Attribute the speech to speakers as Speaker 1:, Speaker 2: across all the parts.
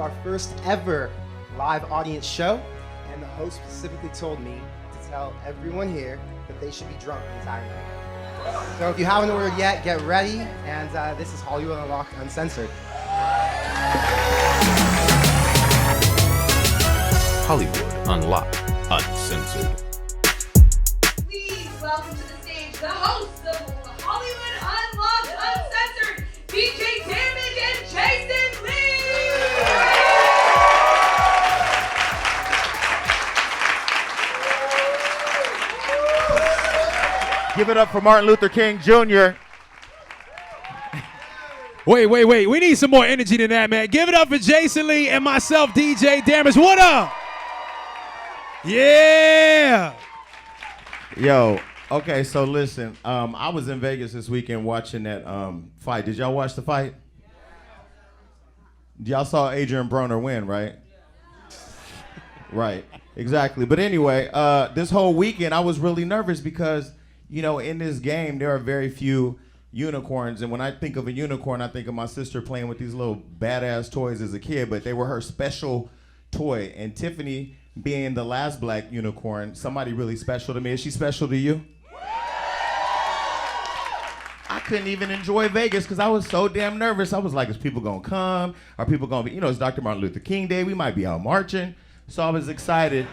Speaker 1: our first ever live audience show, and the host specifically told me to tell everyone here that they should be drunk the entire night. So if you haven't ordered yet, get ready, and this is Hollywood Unlocked Uncensored.
Speaker 2: Hollywood Unlocked Uncensored.
Speaker 3: Please welcome to the stage the hosts of Hollywood Unlocked Uncensored, DJ Damage and Jason Lee!
Speaker 4: Give it up for Martin Luther King Jr.
Speaker 5: Wait. We need some more energy than that, man. Give it up for Jason Lee and myself, DJ Damage. What up? Yeah.
Speaker 4: Yo, okay, so listen. I was in Vegas this weekend watching that fight. Did y'all watch the fight? Y'all saw Adrian Broner win, right? Right, exactly. But anyway, this whole weekend I was really nervous because, you know, in this game there are very few unicorns, and when I think of a unicorn, I think of my sister playing with these little badass toys as a kid, but they were her special toy. And Tiffany, being the last black unicorn, somebody really special to me. Is she special to you? I couldn't even enjoy Vegas because I was so damn nervous. I was like, is people gonna come? Are people gonna be, you know, it's Dr. Martin Luther King Day. We might be out marching. So I was excited.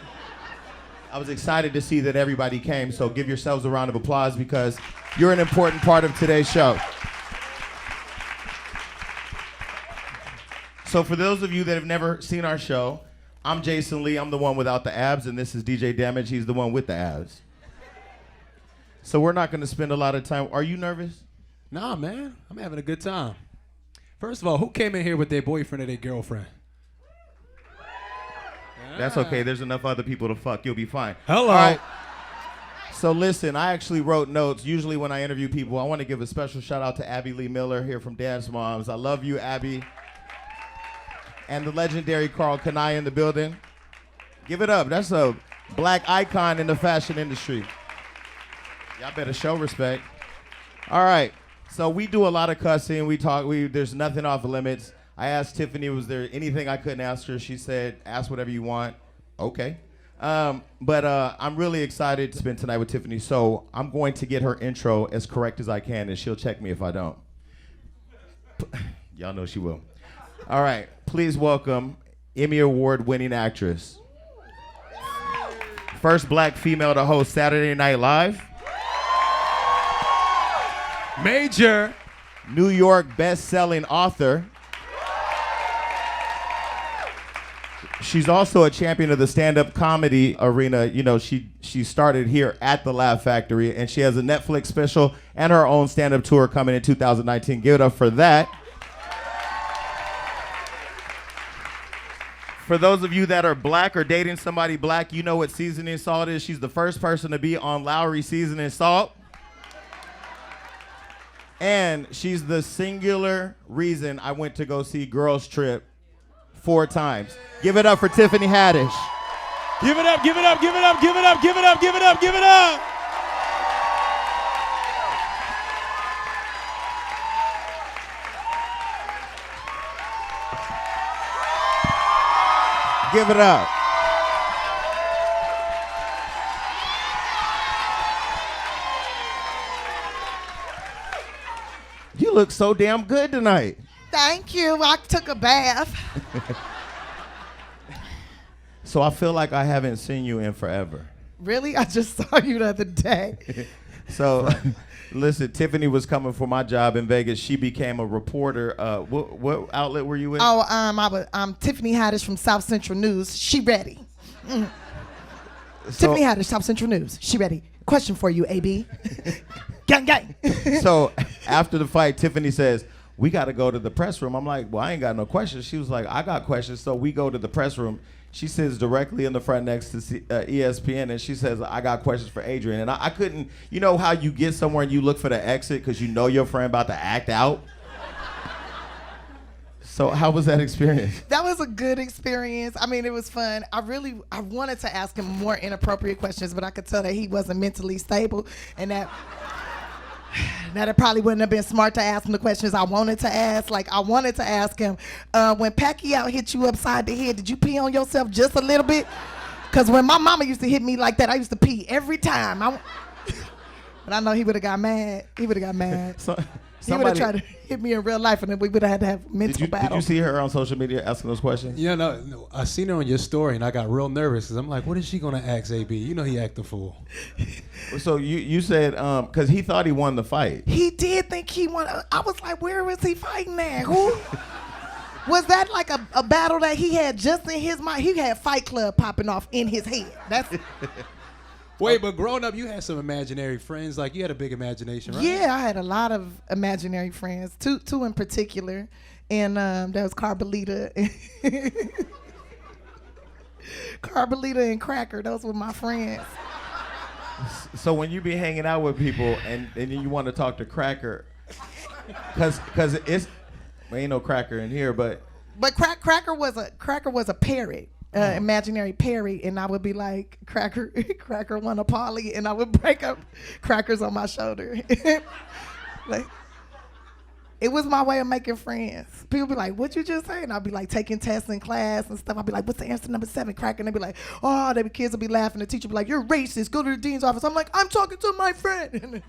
Speaker 4: I was excited to see that everybody came. So give yourselves a round of applause because you're an important part of today's show. So for those of you that have never seen our show, I'm Jason Lee. I'm the one without the abs, and this is DJ Damage. He's the one with the abs. So we're not going to spend a lot of time. Are you nervous?
Speaker 5: Nah, man. I'm having a good time. First of all, who came in here with their boyfriend or their girlfriend?
Speaker 4: That's okay. There's enough other people to fuck. You'll be fine.
Speaker 5: Hello.
Speaker 4: All right. So listen, I actually wrote notes. Usually when I interview people, I want to give a special shout out to Abby Lee Miller here from Dance Moms. I love you, Abby. And the legendary Carl Kanai in the building. Give it up. That's a black icon in the fashion industry. Y'all better show respect. All right. So we do a lot of cussing. We talk. There's nothing off limits. I asked Tiffany, was there anything I couldn't ask her? She said, ask whatever you want. Okay. But I'm really excited to spend tonight with Tiffany. So I'm going to get her intro as correct as I can, and she'll check me if I don't. Y'all know she will. All right. Please welcome Emmy Award-winning actress. First black female to host Saturday Night Live.
Speaker 5: Major.
Speaker 4: New York best-selling author. She's also a champion of the stand-up comedy arena. You know, she started here at the Laugh Factory, and she has a Netflix special and her own stand-up tour coming in 2019. Give it up for that. For those of you that are black or dating somebody black, you know what seasoning salt is. She's the first person to be on Lawrys Seasoning salt. And she's the singular reason I went to go see Girls Trip 4 times. Give it up for Tiffany Haddish.
Speaker 5: Give it up, give it up, give it up, give it up, give it up, give it up, give it up.
Speaker 4: Give it up. You look so damn good tonight.
Speaker 6: Thank you. I took a bath.
Speaker 4: So I feel like I haven't seen you in forever.
Speaker 6: Really? I just saw you the other day.
Speaker 4: So, listen, Tiffany was coming for my job in Vegas. She became a reporter. What outlet were you in?
Speaker 6: Oh, I'm Tiffany Haddish from South Central News. She ready. Tiffany Haddish, South Central News. She ready. Question for you, AB. Gang, gang.
Speaker 4: So after the fight, Tiffany says, we got to go to the press room. I'm like, well, I ain't got no questions. She was like, I got questions. So we go to the press room. She sits directly in the front next to ESPN, and she says, I got questions for Adrian. And I couldn't, you know how you get somewhere and you look for the exit because you know your friend about to act out? So how was that experience?
Speaker 6: That was a good experience. I mean, it was fun. I wanted to ask him more inappropriate questions, but I could tell that he wasn't mentally stable and that Now, that probably wouldn't have been smart to ask him the questions I wanted to ask. Like, I wanted to ask him, when Pacquiao hit you upside the head, did you pee on yourself just a little bit? Because when my mama used to hit me like that, I used to pee every time. But I know he would have got mad. He would have got mad. He would have tried to hit me in real life, and then we would have had to have a mental battle.
Speaker 4: Did you see her on social media asking those questions?
Speaker 7: Yeah, no, I seen her on your story, and I got real nervous because I'm like, what is she gonna ask AB? You know he act a fool.
Speaker 4: So you said because he thought he won the fight.
Speaker 6: He did think he won. I was like, where was he fighting at? Who? Was that like a battle that he had just in his mind? He had Fight Club popping off in his head. That's.
Speaker 7: Wait, but growing up, you had some imaginary friends. Like, you had a big imagination, right?
Speaker 6: Yeah, I had a lot of imaginary friends, two in particular, and that was Carbolita. Carbolita and Cracker, those were my friends.
Speaker 4: So when you be hanging out with people and you want to talk to Cracker, because it's ain't no Cracker in here, but
Speaker 6: Cracker was a parrot. Imaginary Perry, and I would be like, Cracker won a Polly, and I would break up crackers on my shoulder. Like, it was my way of making friends. People be like, what'd you just say? And I'd be like taking tests in class and stuff. I'd be like, what's the answer number 7, Cracker? And they'd be like, oh, the kids would be laughing. The teacher would be like, you're racist. Go to the dean's office. I'm like, I'm talking to my friend.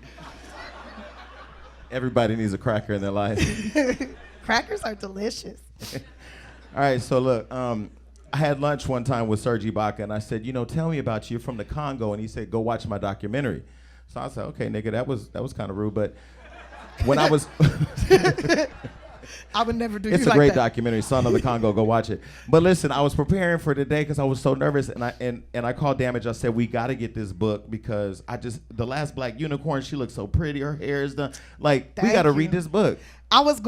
Speaker 4: everybody needs a cracker in their life.
Speaker 6: Crackers are delicious.
Speaker 4: All right, so look, I had lunch one time with Serge Ibaka, and I said, tell me about you. You're from the Congo. And he said, go watch my documentary. So I said, okay, nigga, that was kind of rude. But when I was...
Speaker 6: I would never do you like that.
Speaker 4: It's a great documentary, Son of the Congo. Go watch it. But listen, I was preparing for today because I was so nervous, and I called Damage. I said, we got to get this book because the last Black Unicorn, she looks so pretty. Her hair is done. Like, we got to read this book.
Speaker 6: I was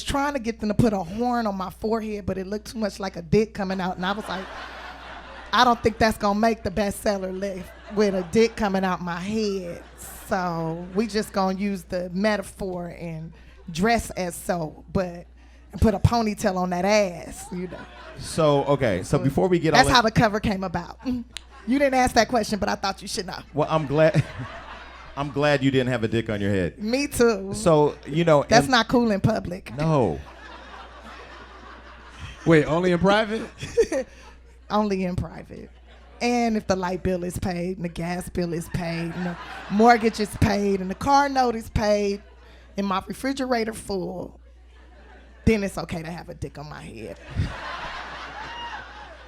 Speaker 6: trying to get them to put a horn on my forehead, but it looked too much like a dick coming out, and I was like, I don't think that's going to make the bestseller list with a dick coming out my head. So we just going to use the metaphor and dress as so, but put a ponytail on that ass,
Speaker 4: So, okay, so before we get
Speaker 6: that's how the cover came about. You didn't ask that question, but I thought you should know.
Speaker 4: Well, I'm glad you didn't have a dick on your head.
Speaker 6: Me too.
Speaker 4: So,
Speaker 6: that's not cool in public.
Speaker 4: No.
Speaker 7: Wait, only in private?
Speaker 6: Only in private. And if the light bill is paid, and the gas bill is paid, and the mortgage is paid, and the car note is paid, and my refrigerator full, then it's okay to have a dick on my head.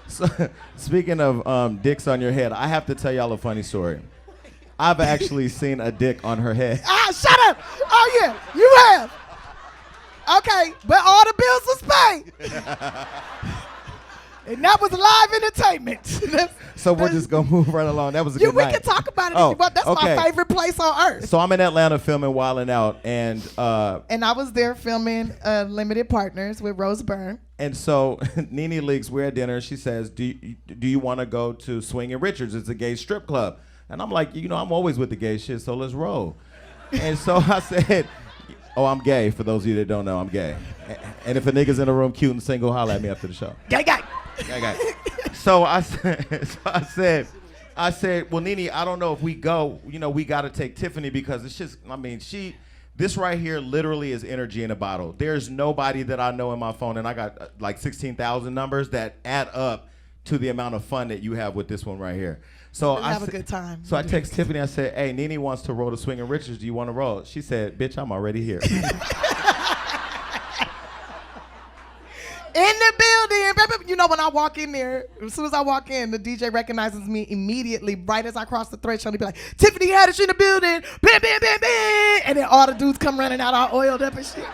Speaker 4: So, speaking of dicks on your head, I have to tell y'all a funny story. I've actually seen a dick on her head.
Speaker 6: Shut up! Oh yeah, you have. Okay, but all the bills was paid. And that was live entertainment.
Speaker 4: So we're just gonna move right along. That was a good night.
Speaker 6: We can talk about it if you want. That's my favorite place on earth.
Speaker 4: So I'm in Atlanta filming Wildin' Out, and
Speaker 6: I was there filming Limited Partners with Rose Byrne.
Speaker 4: And so Nene Leaks, we're at dinner, and she says, do you want to go to Swingin' Richards? It's a gay strip club. And I'm like, I'm always with the gay shit, so let's roll. And so I said, I'm gay. For those of you that don't know, I'm gay. And if a nigga's in a room cute and single, holla at me after the show.
Speaker 6: Gay.
Speaker 4: So I said, well, Nene, I don't know if we go, we got to take Tiffany because it's just, this right here literally is energy in a bottle. There's nobody that I know in my phone, and I got like 16,000 numbers that add up to the amount of fun that you have with this one right here. So
Speaker 6: I have a good time.
Speaker 4: So I text Tiffany, I said, hey, Nene wants to roll to Swingin' Richards. Do you want to roll? She said, bitch, I'm already here.
Speaker 6: In the building. When I walk in there, as soon as I walk in, the DJ recognizes me immediately, right as I cross the threshold. He'd be like, Tiffany Haddish in the building. Bam, bam, bam, bam. And then all the dudes come running out all oiled up and shit.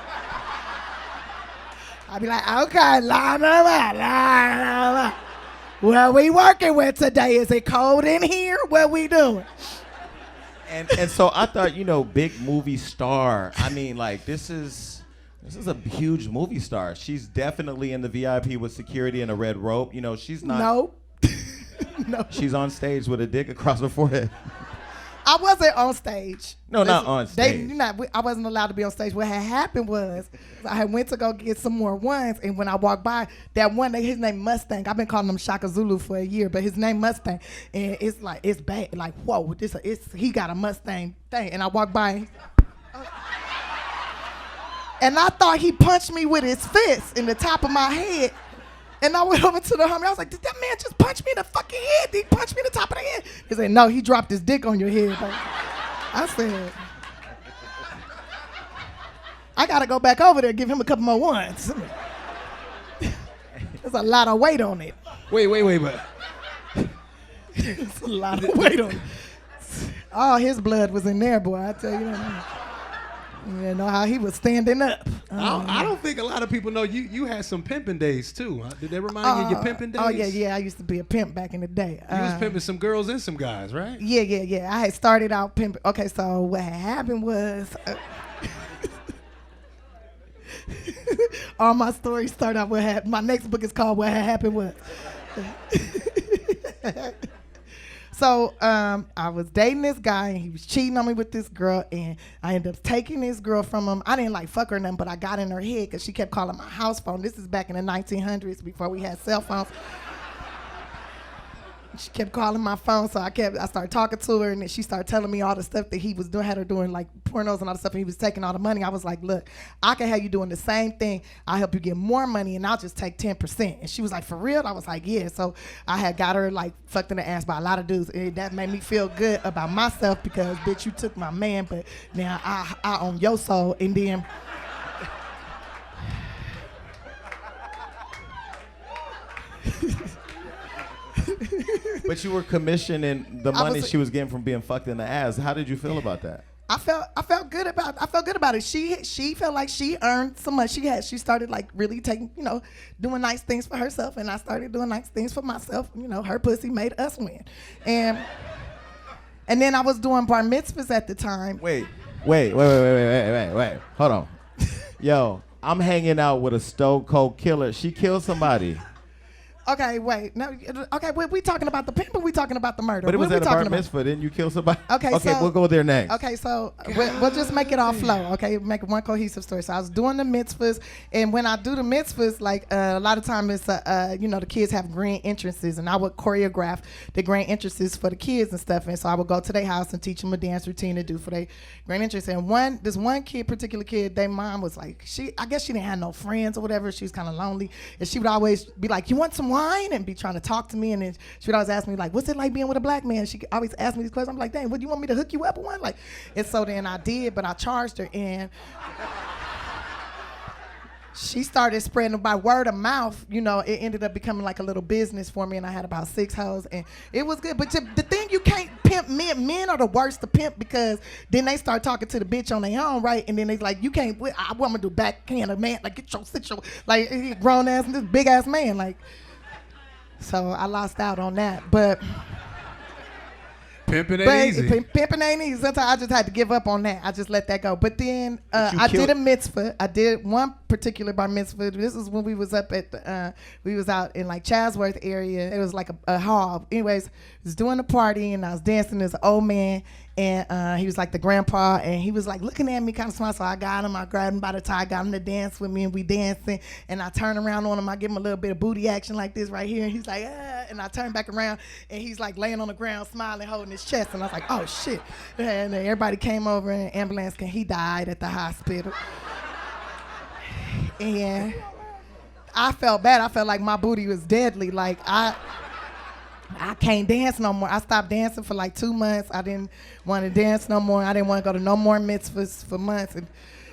Speaker 6: I'd be like, okay, line them out. What we working with today? Is it cold in here? What we doing?
Speaker 4: And so I thought, big movie star. This is a huge movie star. She's definitely in the VIP with security and a red rope. She's not.
Speaker 6: Nope. No.
Speaker 4: She's on stage with a dick across her forehead.
Speaker 6: I wasn't on stage.
Speaker 4: No, not on stage.
Speaker 6: I wasn't allowed to be on stage. What had happened was I had went to go get some more ones, and when I walked by, that one, his name Mustang. I've been calling him Shaka Zulu for a year, but his name Mustang, and it's like it's bad. Like whoa, he got a Mustang thing, and I walked by. And I thought he punched me with his fist in the top of my head. And I went over to the homie. I was like, did that man just punch me in the fucking head? Did he punch me in the top of the head? He said, no, he dropped his dick on your head. But I said, I got to go back over there and give him a couple more ones. There's a lot of weight on it.
Speaker 5: Wait, but.
Speaker 6: There's a lot of weight on it. All his blood was in there, boy. I tell you that. You know how he was standing up.
Speaker 7: I don't think a lot of people know you had some pimping days too. Huh? Did that remind you of your pimping days?
Speaker 6: Oh yeah. I used to be a pimp back in the day.
Speaker 7: You was pimping some girls and some guys, right?
Speaker 6: Yeah. I had started out pimping. Okay, so what had happened was all my stories start out what happened. My next book is called What Had Happened Was. So I was dating this guy, and he was cheating on me with this girl, and I ended up taking this girl from him. I didn't like fuck her or nothing, but I got in her head because she kept calling my house phone. This is back in the 1900s before we had cell phones. She kept calling my phone, so I started talking to her, and then she started telling me all the stuff that he was doing, had her doing like pornos and all the stuff, and he was taking all the money. I was like, look, I can have you doing the same thing. I'll help you get more money, and I'll just take 10%. And she was like, for real? I was like, yeah. So I had got her like fucked in the ass by a lot of dudes, and that made me feel good about myself because, bitch, you took my man, but now I own your soul, and then...
Speaker 4: But you were commissioning the money she was getting from being fucked in the ass. How did you feel about that?
Speaker 6: I felt good about it. She felt like she earned so much. She started like really taking, doing nice things for herself, and I started doing nice things for myself. Her pussy made us win. And then I was doing bar mitzvahs at the time.
Speaker 4: Wait. Hold on. Yo, I'm hanging out with a stone cold killer. She killed somebody.
Speaker 6: Okay, wait. No, okay, we talking about the pimp or we talking about the murder?
Speaker 4: But it was at a bar mitzvah. Didn't you kill somebody?
Speaker 6: Okay, so,
Speaker 4: we'll go there next.
Speaker 6: Okay, so we'll just make it all flow, okay? Make it one cohesive story. So I was doing the mitzvahs, and when I do the mitzvahs, like a lot of times it's, the kids have grand entrances, and I would choreograph the grand entrances for the kids and stuff. And so I would go to their house and teach them a dance routine to do for their grand entrance. And this one particular kid, their mom was like, I guess she didn't have no friends or whatever. She was kind of lonely, and she would always be like, you want some wine? And be trying to talk to me, and then she would always ask me like, what's it like being with a black man? She always ask me these questions. I'm like, dang, what, do you want me to hook you up with one? Like, and so then I did, but I charged her, and she started spreading by word of mouth. It ended up becoming like a little business for me, and I had about 6 hoes, and it was good. But the thing, you can't pimp men. Men are the worst to pimp because then they start talking to the bitch on their own, right? And then they like, you can't. What I'm gonna do, backhand a man? Like, sit your like grown ass and this big ass man, like. So I lost out on that, but
Speaker 7: pimping ain't easy.
Speaker 6: Pimping ain't easy. Sometimes I just had to give up on that. I just let that go. But then I did a mitzvah. I did one particular bar mitzvah. This is when we was up at we was out in like Chatsworth area. It was like a hall. Anyways, I was doing a party and I was dancing as an old man, and he was like the grandpa, and he was like looking at me kind of smart. So I got him. I grabbed him by the tie, got him to dance with me, and we dancing. And I turn around on him. I give him a little bit of booty action like this right here, and he's like, ah. And I turn back around, and he's like laying on the ground, smiling, holding his chest. And I was like, oh shit. And then everybody came over in an ambulance, and he died at the hospital. And I felt bad. I felt like my booty was deadly. Like I can't dance no more. I stopped dancing for like 2 months. I didn't want to dance no more. I didn't want to go to no more mitzvahs for months. And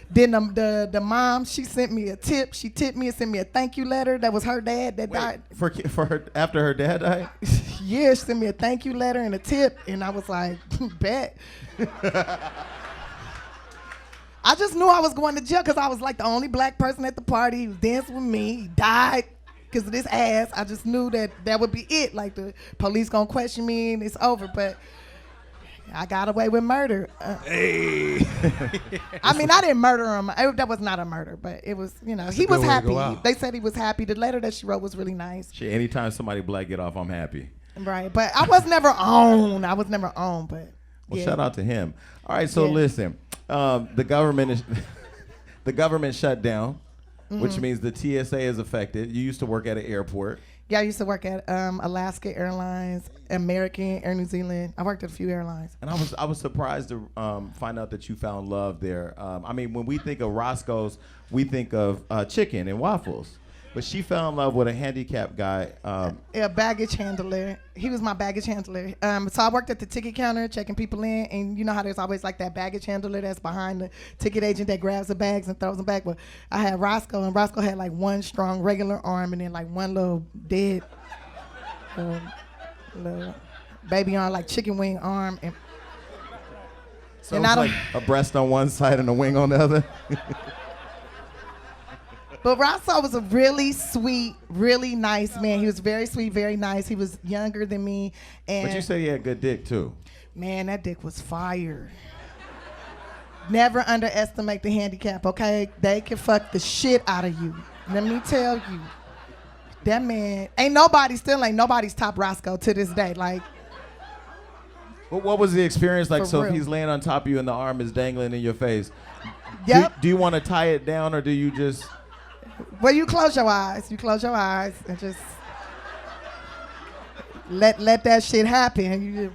Speaker 6: then the mom, she sent me a tip. She tipped me and sent me a thank you letter. That was her dad that died.
Speaker 4: For her, after her dad died?
Speaker 6: Yeah, she sent me a thank you letter and a tip. And I was like, bet. I just knew I was going to jail because I was like the only black person at the party. He was dancing with me. He died because of this ass. I just knew that would be it. Like the police gonna question me and it's over. But I got away with murder.
Speaker 5: Hey.
Speaker 6: I mean, I didn't murder him. That was not a murder, but it was, he was happy. They said he was happy. The letter that she wrote was really nice.
Speaker 4: Shit, anytime somebody black get off, I'm happy.
Speaker 6: Right, but I was never on, but.
Speaker 4: Well,
Speaker 6: Yeah.
Speaker 4: shout out to him. All right, so
Speaker 6: Yeah.
Speaker 4: listen, the government is the government shut down,
Speaker 6: Mm-hmm.
Speaker 4: which means the TSA is affected. You used to work at an airport.
Speaker 6: Yeah, I used to work at Alaska Airlines, American, Air New Zealand. I worked at a few airlines.
Speaker 4: And I was surprised to find out that you found love there. I mean, when we think of Roscoe's, we think of chicken and waffles. But she fell in love with a handicapped guy.
Speaker 6: Yeah, baggage handler. He was my baggage handler. So I worked at the ticket counter checking people in, and you know how there's always like that baggage handler that's behind the ticket agent that grabs the bags and throws them back. Well, I had Roscoe, and Roscoe had like one strong regular arm and then like one little dead little baby arm, like chicken wing arm. And
Speaker 4: So
Speaker 6: and
Speaker 4: it's
Speaker 6: I
Speaker 4: like a breast on one side and a wing on the other.
Speaker 6: But Roscoe was a really sweet, really nice man. He was very sweet, very nice. He was younger than me. And
Speaker 4: But you said he had good dick too.
Speaker 6: man, that dick was fire. Never underestimate the handicap, okay? They can fuck the shit out of you. Let me tell you. That man, ain't nobody's top Roscoe to this day. Like,
Speaker 4: But what was the experience like?
Speaker 6: For
Speaker 4: So
Speaker 6: real.
Speaker 4: if he's laying on top of you and the arm is dangling in your face,
Speaker 6: yep.
Speaker 4: do you want to tie it down or do you just...
Speaker 6: Well, you close your eyes. You close your eyes and just let that shit happen. You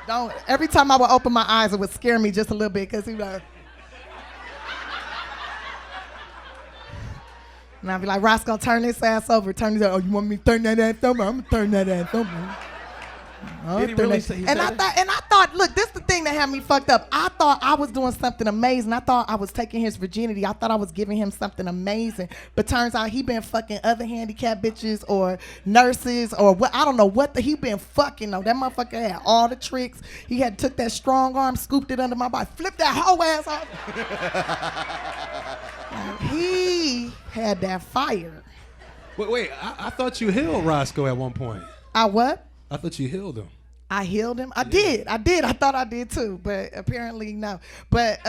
Speaker 6: don't. Every time I would open my eyes, it would scare me just a little bit because he was like, and I'd be like, Roscoe, turn this ass over. Turn this. Oh, you want me to turn that ass over? I'm gonna turn that ass over.
Speaker 4: Did he really say he
Speaker 6: And
Speaker 4: said
Speaker 6: I thought, look, this is the thing that had me fucked up. I thought I was doing something amazing. I thought I was taking his virginity. I thought I was giving him something amazing. But turns out he been fucking other handicapped bitches or nurses or what. I don't know what he been fucking though. That motherfucker had all the tricks. He had took that strong arm, scooped it under my body, flipped that whole ass off. Like, he had that fire.
Speaker 7: Wait, I thought you healed Roscoe at one point.
Speaker 6: I what?
Speaker 7: I thought you healed him.
Speaker 6: I healed him. I did. I thought I did too, but apparently no. But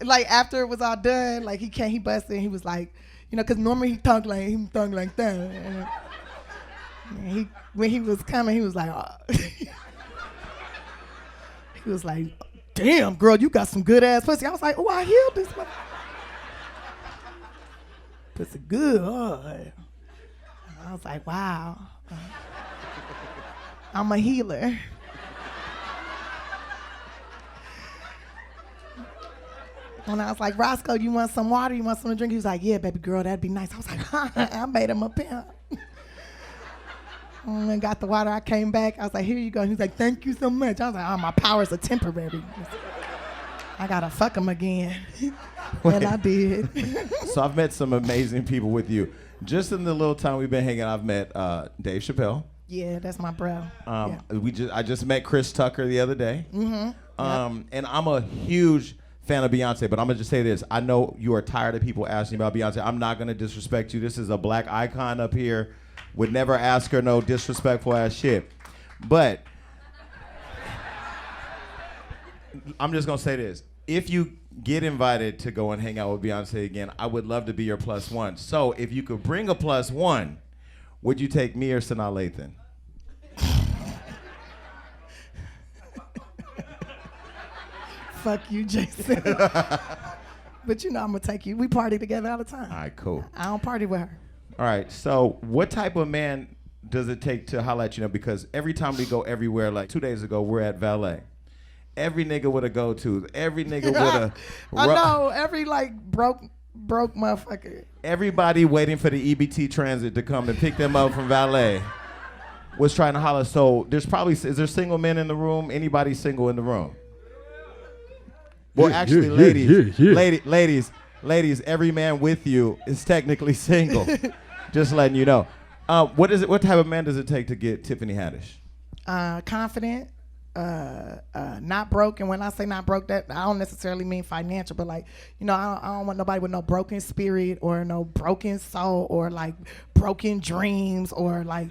Speaker 6: like after it was all done, like he busted and he was like, you know, because normally he talk like that. And when he was coming, he was like, oh. He was like, damn, girl, you got some good ass pussy. I was like, oh, I healed this mother. Pussy good. I was like, wow. I'm a healer. And I was like, Roscoe, you want some water? You want something to drink? He was like, yeah, baby girl, that'd be nice. I was like, I made him a pimp. And got the water. I came back. I was like, here you go. He was like, thank you so much. I was like, oh, my powers are temporary. I gotta fuck him again. And I did.
Speaker 4: So I've met some amazing people with you. Just in the little time we've been hanging, I've met Dave Chappelle.
Speaker 6: Yeah, that's my bro. Yeah.
Speaker 4: I just met Chris Tucker the other day. Mm-hmm. And I'm a huge fan of Beyonce, but I'm gonna just say this. I know you are tired of people asking about Beyonce. I'm not gonna disrespect you. This is a black icon up here. Would never ask her no disrespectful ass shit. But I'm just gonna say this. If you get invited to go and hang out with Beyonce again, I would love to be your plus one. So if you could bring a plus one, would you take me or Sanaa Lathan?
Speaker 6: Fuck you, Jason. But you know I'm gonna take you. We party together all the time.
Speaker 4: All right, cool.
Speaker 6: I don't party with her.
Speaker 4: All right, so what type of man does it take to holler at you? Because every time we go everywhere, like 2 days ago, we're at Valet. Every nigga with a go-to. Every nigga with a...
Speaker 6: I know, every like broke motherfucker.
Speaker 4: Everybody waiting for the EBT transit to come and pick them up from Valet was trying to holler. So there's probably... Is there single men in the room? Anybody single in the room? Well, actually, ladies, every man with you is technically single. Just letting you know. What type of man does it take to get Tiffany Haddish?
Speaker 6: Confident, not broke. And when I say not broke, that I don't necessarily mean financial, but like, you know, I don't want nobody with no broken spirit or no broken soul or like broken dreams or like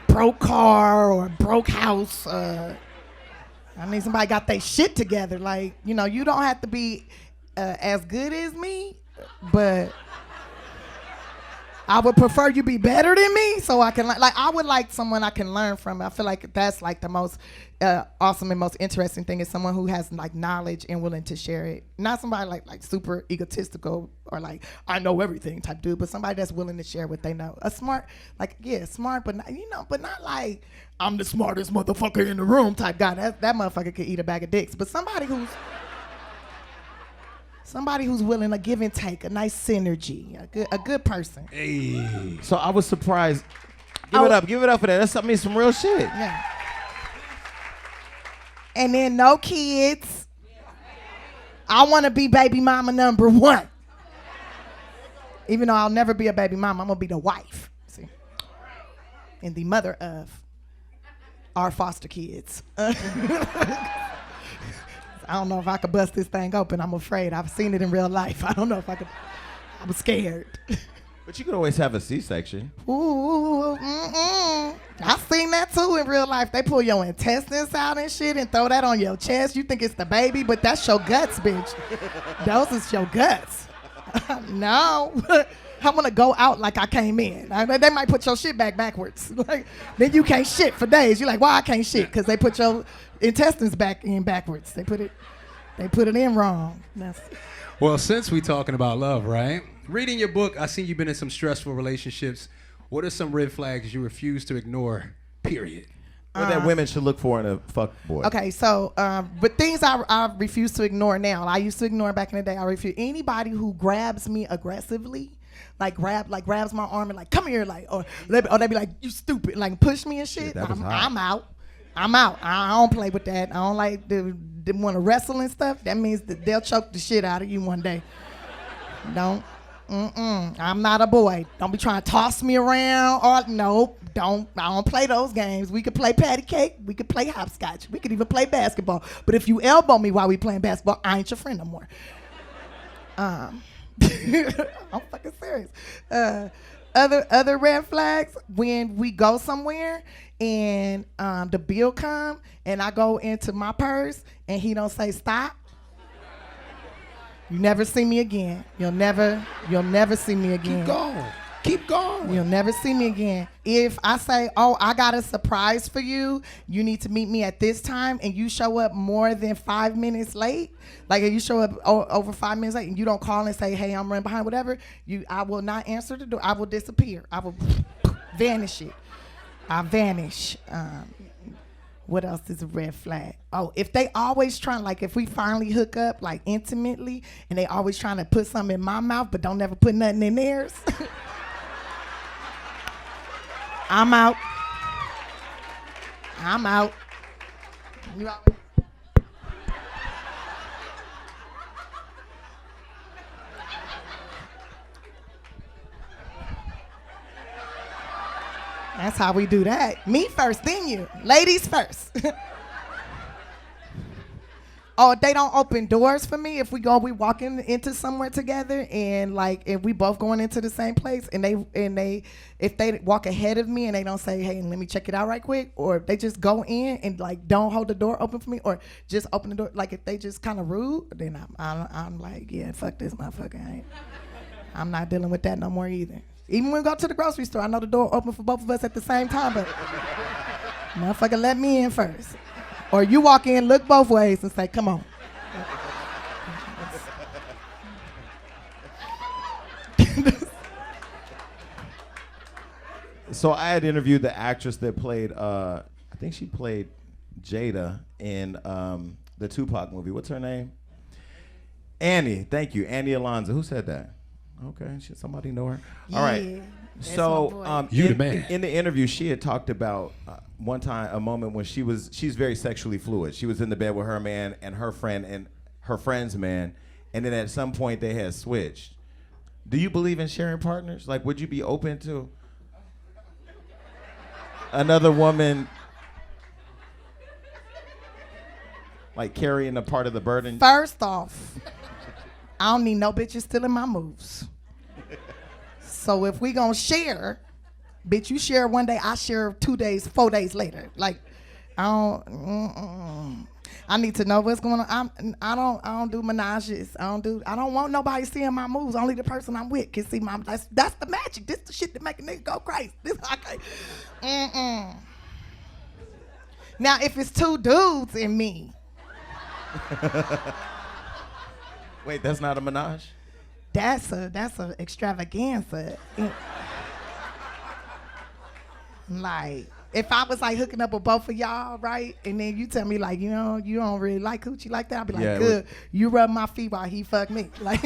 Speaker 6: broke car or broke house. I need somebody got their shit together. Like, you know, you don't have to be as good as me, but I would prefer you be better than me so I can like I would like someone I can learn from. I feel like that's like the most awesome and most interesting thing is someone who has like knowledge and willing to share it. Not somebody like super egotistical or like I know everything type dude, but somebody that's willing to share what they know. A smart, like smart, but not, but not like I'm the smartest motherfucker in the room type guy. That motherfucker could eat a bag of dicks. But somebody who's willing to give and take, a nice synergy, a good person.
Speaker 5: Hey.
Speaker 4: So I was surprised. Give it up for that. That's some real shit.
Speaker 6: Yeah. And then no kids. I want to be baby mama number 1. Even though I'll never be a baby mama, I'm gonna be the wife. See, and the mother of our foster kids. I don't know if I could bust this thing open. I'm afraid. I've seen it in real life. I don't know if I could. I'm scared.
Speaker 4: But you could always have a C-section.
Speaker 6: Ooh, I've seen that too in real life. They pull your intestines out and shit and throw that on your chest. You think it's the baby, but that's your guts, bitch. Those is your guts. No. I want to go out like I came in. They might put your shit backwards. Like, then you can't shit for days. You're like, why I can't shit? Because they put your intestines backwards. They put it in wrong.
Speaker 7: Well, since we talking about love, right? Reading your book, I see you've been in some stressful relationships. What are some red flags you refuse to ignore, period?
Speaker 4: What that women should look for in a fuck boy.
Speaker 6: Okay, so, but things I refuse to ignore now. I used to ignore back in the day. I refuse anybody who grabs me aggressively. Grabs my arm and like, come here, like, or they be like, you stupid, like push me and shit. I'm out. I don't play with that. I don't like them want to wrestle and stuff. That means that they'll choke the shit out of you one day. Don't. I'm not a boy. Don't be trying to toss me around. Or nope. I don't play those games. We could play patty cake. We could play hopscotch. We could even play basketball. But if you elbow me while we playing basketball, I ain't your friend no more. I'm fucking serious. Other red flags, when we go somewhere and the bill come and I go into my purse and he don't say stop, you never see me again. You'll never see me again.
Speaker 7: Keep going.
Speaker 6: You'll never see me again. If I say, oh, I got a surprise for you, you need to meet me at this time, and you show up more than 5 minutes late, like if you show up over 5 minutes late and you don't call and say, hey, I'm running behind, whatever, I will not answer the door. I will disappear. I will vanish it. I vanish. What else is a red flag? Oh, if they always trying, like if we finally hook up like intimately and they always trying to put something in my mouth but don't never put nothing in theirs. I'm out. You out. That's how we do that. Me first, then you. Ladies first. Oh, they don't open doors for me. If we walking into somewhere together and like if we both going into the same place and if they walk ahead of me and they don't say, hey, let me check it out right quick, or if they just go in and like don't hold the door open for me or just open the door, like if they just kind of rude, then I'm like, yeah, fuck this motherfucker. I'm not dealing with that no more either. Even when we go to the grocery store, I know the door open for both of us at the same time, but motherfucker, let me in first. Or you walk in, look both ways, and say, come on.
Speaker 4: So I had interviewed the actress that played, I think she played Jada in the Tupac movie. What's her name? Annie. Thank you. Annie Alonzo. Who said that? Okay. Should somebody know her?
Speaker 6: Yeah,
Speaker 4: all right. So
Speaker 7: you the man.
Speaker 4: In the interview, she had talked about one time, a moment when she's very sexually fluid. She was in the bed with her man and her friend and her friend's man, and then at some point they had switched. Do you believe in sharing partners? Like, would you be open to another woman like carrying a part of the burden?
Speaker 6: First off, I don't need no bitches stealing my moves. So if we gonna share, bitch, you share one day, I share 2 days, 4 days later. Like, I don't. I need to know what's going on. I don't do menages. I don't want nobody seeing my moves. Only the person I'm with can see my. That's the magic. This the shit that make a nigga go crazy. This okay. Now if it's two dudes and me.
Speaker 4: Wait, that's not a menage?
Speaker 6: That's a extravaganza. Like, if I was like hooking up with both of y'all, right? And then you tell me like, you don't really like coochie like that. I'll be like, good. You rub my feet while he fuck me. Like,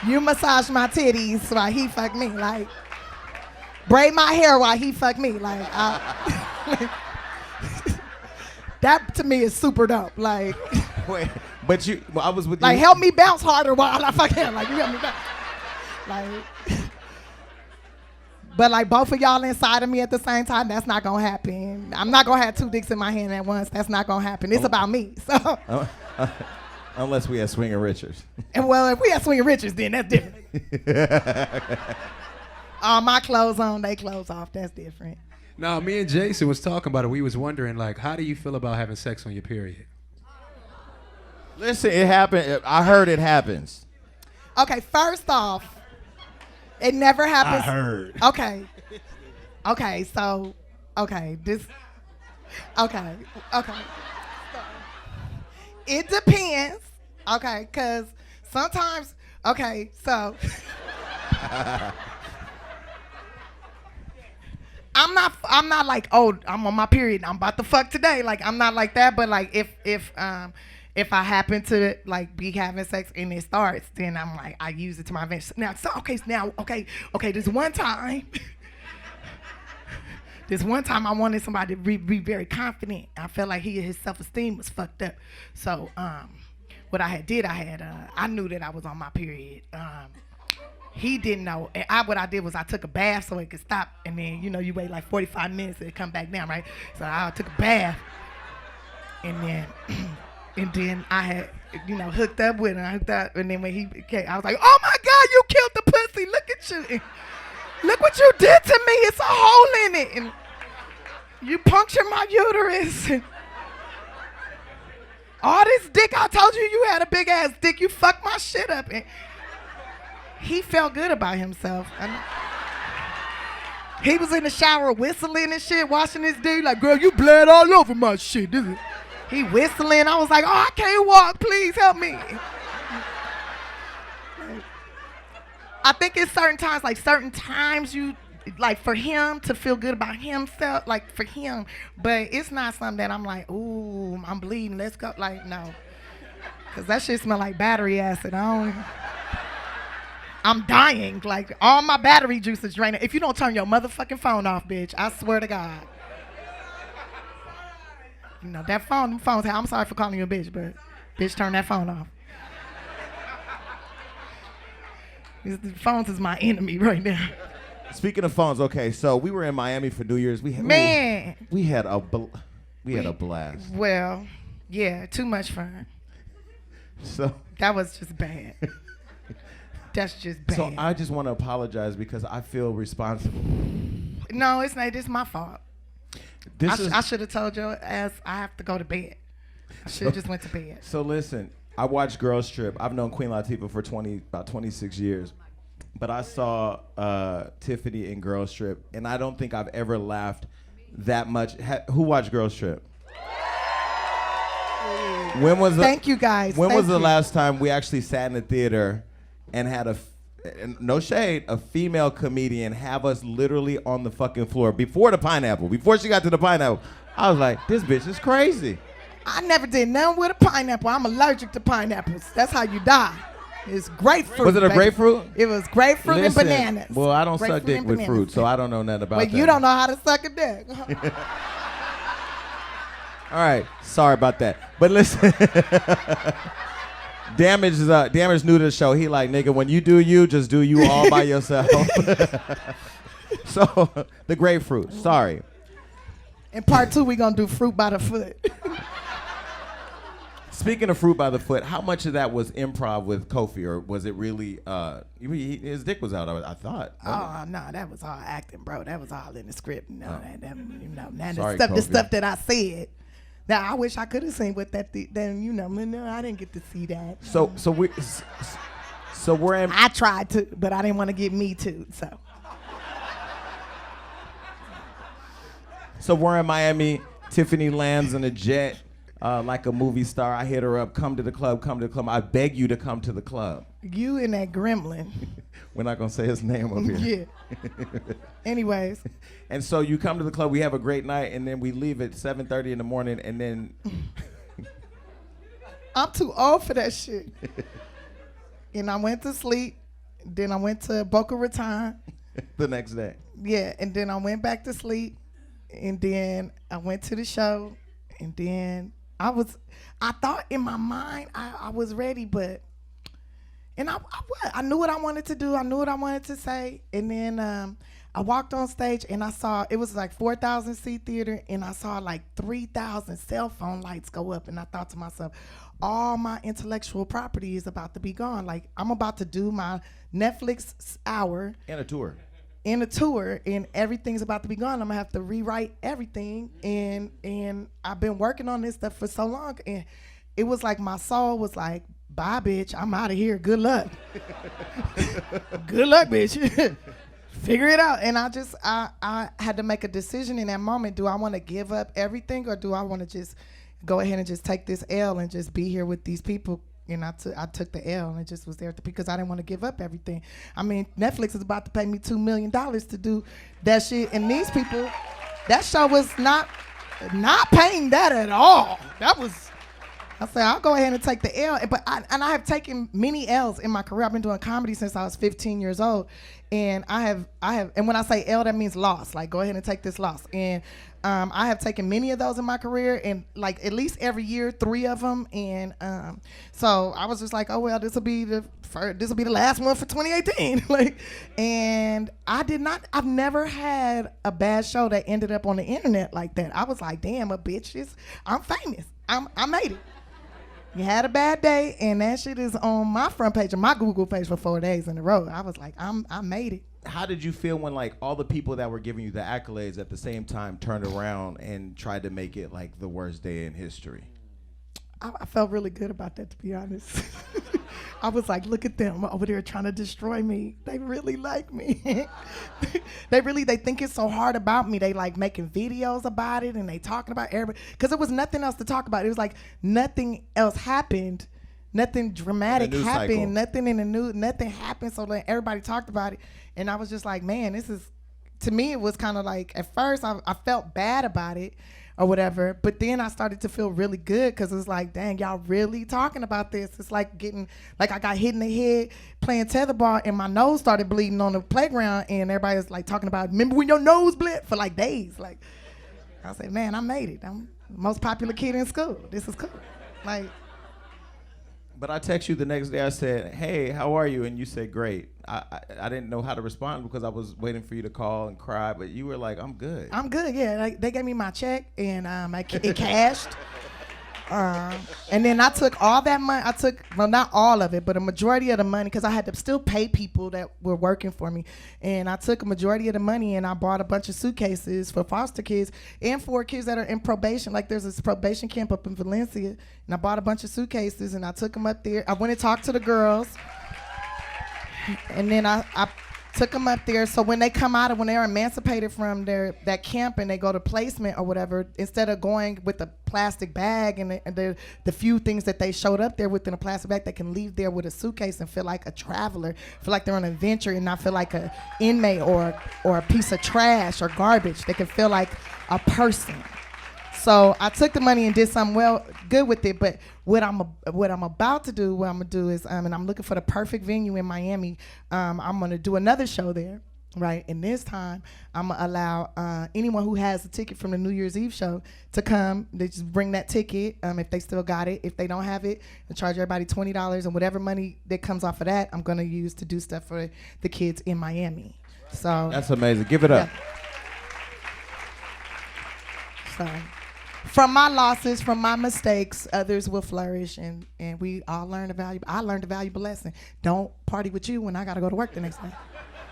Speaker 6: you massage my titties while he fuck me. Like, braid my hair while he fuck me. Like, that to me is super dope. Like,
Speaker 4: wait, but I was with you.
Speaker 6: Like, help me bounce harder while I fuck him. Like, you help me bounce. Like. But like both of y'all inside of me at the same time, that's not gonna happen. I'm not gonna have two dicks in my hand at once. That's not gonna happen. It's about me. So
Speaker 4: unless we have Swinging Richards.
Speaker 6: And well, if we have Swinging Richards, then that's different. All my clothes on, they clothes off. That's different.
Speaker 7: Now, me and Jason was talking about it. We was wondering, like, how do you feel about having sex on your period?
Speaker 4: Listen, it happened. I heard it happens.
Speaker 6: Okay, first off, it never happens.
Speaker 5: I heard.
Speaker 6: Okay. Okay, so, this, okay. So, it depends, okay, because sometimes, okay, so. I'm not like, oh, I'm on my period, I'm about to fuck today. Like, I'm not like that, but like, if I happen to like be having sex and it starts, then I'm like, I use it to my advantage. Now, this one time, I wanted somebody to be very confident. I felt like his self-esteem was fucked up. So, what I did, I knew that I was on my period. He didn't know. And what I did was I took a bath so it could stop. And then, you wait like 45 minutes and it come back down, right? So I took a bath. And then I had, hooked up with him. And then when he came, I was like, oh my God, you killed the pussy. Look at you. And look what you did to me. It's a hole in it. And you punctured my uterus. And all this dick, I told you had a big ass dick. You fucked my shit up. And he felt good about himself. He was in the shower whistling and shit, washing his dick. Like, girl, you bled all over my shit. He whistling. I was like, oh, I can't walk. Please help me. I think it's certain times you, like for him to feel good about himself, like for him. But it's not something that I'm like, ooh, I'm bleeding. Let's go. Like, no. Because that shit smell like battery acid. I'm dying. Like, all my battery juice is draining. If you don't turn your motherfucking phone off, bitch, I swear to God. That phone's, I'm sorry for calling you a bitch, but bitch, turn that phone off. The phones is my enemy right now.
Speaker 4: Speaking of phones, okay, so we were in Miami for New Year's. We had a blast.
Speaker 6: Well, yeah, too much fun.
Speaker 4: So
Speaker 6: that was just bad. That's just bad.
Speaker 4: So I just want to apologize because I feel responsible.
Speaker 6: No, it's not. It's my fault. I should have told you as I have to go to bed. I should have just went to bed.
Speaker 4: So listen, I watched Girls Trip. I've known Queen Latifah for about 26 years. But I saw Tiffany in Girls Trip, and I don't think I've ever laughed that much. Who watched Girls Trip?
Speaker 6: Thank you, guys.
Speaker 4: When was the last time we actually sat in the theater and had no shade, a female comedian have us literally on the fucking floor before she got to the pineapple? I was like, this bitch is crazy.
Speaker 6: I never did nothing with a pineapple. I'm allergic to pineapples. That's how you die. It's grapefruit.
Speaker 4: Was it a grapefruit?
Speaker 6: It was grapefruit and bananas.
Speaker 4: Well, I don't suck dick with fruit, so I don't know nothing about that.
Speaker 6: Well, you don't know how to suck a dick.
Speaker 4: All right, sorry about that. But listen, Damage new to the show. He like, nigga, when you do you, just do you all by yourself. So, the grapefruit, sorry.
Speaker 6: In part 2, we're going to do fruit by the foot.
Speaker 4: Speaking of fruit by the foot, how much of that was improv with Kofi, or was it really, his dick was out, I thought.
Speaker 6: Oh, no, that was all acting, bro. That was all in the script. No,
Speaker 4: Sorry,
Speaker 6: the stuff that I said, Now I wish I could have seen what that. Then no, I didn't get to see that.
Speaker 4: So we're in.
Speaker 6: I tried to, but I didn't want to get me too.
Speaker 4: So we're in Miami. Tiffany lands in a jet like a movie star. I hit her up. Come to the club. Come to the club. I beg you to come to the club.
Speaker 6: You and that gremlin.
Speaker 4: We're not gonna say his name up here.
Speaker 6: Yeah. Anyways.
Speaker 4: And so you come to the club. We have a great night, and then we leave at 7:30 in the morning, and then.
Speaker 6: I'm too old for that shit. And I went to sleep. Then I went to Boca Raton.
Speaker 4: The next day.
Speaker 6: Yeah, and then I went back to sleep. And then I went to the show. And then I thought in my mind I was ready, but I knew what I wanted to do. I knew what I wanted to say. And then I walked on stage and I saw, it was like 4,000 seat theater, and I saw like 3,000 cell phone lights go up. And I thought to myself, all my intellectual property is about to be gone. Like, I'm about to do my Netflix hour.
Speaker 4: And a tour.
Speaker 6: In a tour, and everything's about to be gone. I'm gonna have to rewrite everything, and I've been working on this stuff for so long, and it was like my soul was like, bye bitch, I'm out of here, good luck. Good luck, bitch. Figure it out. And I had to make a decision in that moment. Do I want to give up everything, or do I want to just go ahead and just take this L and just be here with these people? And I took the L, and it just was there because I didn't want to give up everything. I mean, Netflix is about to pay me $2 million to do that shit, and these people, that show was not paying that at all. I said, I'll go ahead and take the L. But I have taken many L's in my career. I've been doing comedy since I was 15 years old, and I have, and when I say L, that means loss. Like, go ahead and take this loss. And I have taken many of those in my career, and like at least every year, 3 of them. And so I was just like, oh well, this will be the last one for 2018. Like, and I've never had a bad show that ended up on the internet like that. I was like, damn, I'm famous. I made it. You had a bad day, and that shit is on my front page of my Google page for 4 days in a row. I was like, I made it.
Speaker 4: How did you feel when like all the people that were giving you the accolades at the same time turned around and tried to make it like the worst day in history?
Speaker 6: I felt really good about that, to be honest. I was like, look at them over there trying to destroy me. They really like me. They think it's so hard about me. They like making videos about it, and they talking about everybody. Because there was nothing else to talk about. It was like nothing else happened. Nothing dramatic happened. Cycle. Nothing in the news. Nothing happened. So like everybody talked about it. And I was just like, man, this is, to me, it was kind of like, at first I felt bad about it or whatever, but then I started to feel really good because it was like, dang, y'all really talking about this. It's like like I got hit in the head playing tetherball, and my nose started bleeding on the playground, and everybody was like talking about, remember when your nose bled, for like days. Like, I said, man, I made it. I'm the most popular kid in school. This is cool. Like.
Speaker 4: But I text you the next day. I said, hey, how are you? And you said, great. I didn't know how to respond because I was waiting for you to call and cry, but you were like, I'm good.
Speaker 6: I'm good, yeah. Like, they gave me my check, and it cashed. And then I took all that money. Well, not all of it, but a majority of the money, because I had to still pay people that were working for me. And I took a majority of the money, and I bought a bunch of suitcases for foster kids and for kids that are in probation. Like, there's this probation camp up in Valencia, and I bought a bunch of suitcases, and I took them up there. I went and talked to the girls, and then I took them up there, so when they come out when they're emancipated from that camp and they go to placement or whatever, instead of going with a plastic bag and the few things that they showed up there with in a plastic bag, they can leave there with a suitcase and feel like a traveler, feel like they're on an adventure and not feel like an inmate or a piece of trash or garbage. They can feel like a person. So I took the money and did something good with it. But what I'm about to do, is, and I'm looking for the perfect venue in Miami. I'm gonna do another show there, right? And this time I'm gonna allow anyone who has a ticket from the New Year's Eve show to come. They just bring that ticket if they still got it. If they don't have it, I charge everybody $20, and whatever money that comes off of that, I'm gonna use to do stuff for the kids in Miami. So
Speaker 4: that's amazing. Give it up.
Speaker 6: Yeah. So. From my losses, from my mistakes, others will flourish, and we all learn I learned a valuable lesson. Don't party with you when I gotta go to work the next day.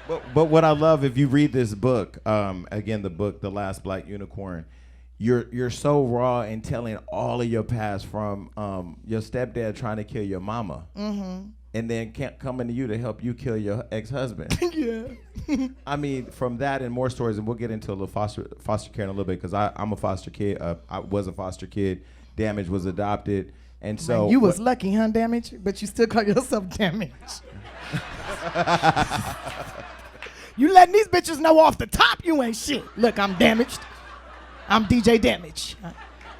Speaker 4: But what I love, if you read this book, again, the book, The Last Black Unicorn, you're so raw in telling all of your past, from your stepdad trying to kill your mama, and then coming to you to help you kill your ex-husband.
Speaker 6: Yeah.
Speaker 4: I mean, from that and more stories, and we'll get into a little foster care in a little bit, because I'm a foster kid. I was a foster kid. Damage was adopted, and so
Speaker 6: Man, you was lucky, huh, Damage? But you still call yourself Damage. You letting these bitches know off the top you ain't shit. Look, I'm damaged. I'm DJ Damage.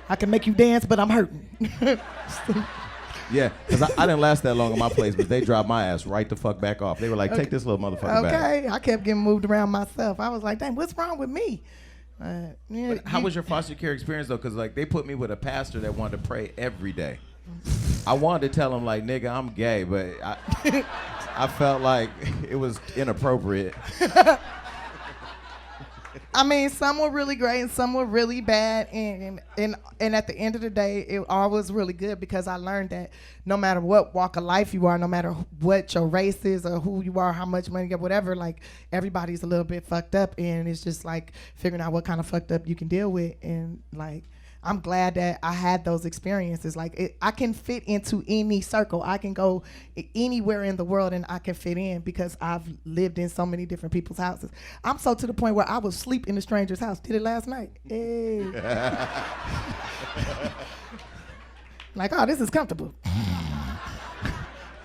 Speaker 6: I can make you dance, but I'm hurting.
Speaker 4: Yeah, because I didn't last that long in my place, but they dropped my ass right the fuck back off. They were like, take this little motherfucker back.
Speaker 6: Okay, I kept getting moved around myself. I was like, dang, what's wrong with me?
Speaker 4: But how was your foster care experience, though? Because like they put me with a pastor that wanted to pray every day. I wanted to tell him, like, nigga, I'm gay, but I felt like it was inappropriate.
Speaker 6: I mean, some were really great and some were really bad, and at the end of the day, it all was really good, because I learned that no matter what walk of life you are, no matter what your race is or who you are, how much money you get, whatever, like, everybody's a little bit fucked up, and it's just like figuring out what kind of fucked up you can deal with. And like, I'm glad that I had those experiences. Like, I can fit into any circle. I can go anywhere in the world and I can fit in, because I've lived in so many different people's houses. I'm so to the point where I would sleep in a stranger's house. Did it last night. Hey. Like, oh, this is comfortable.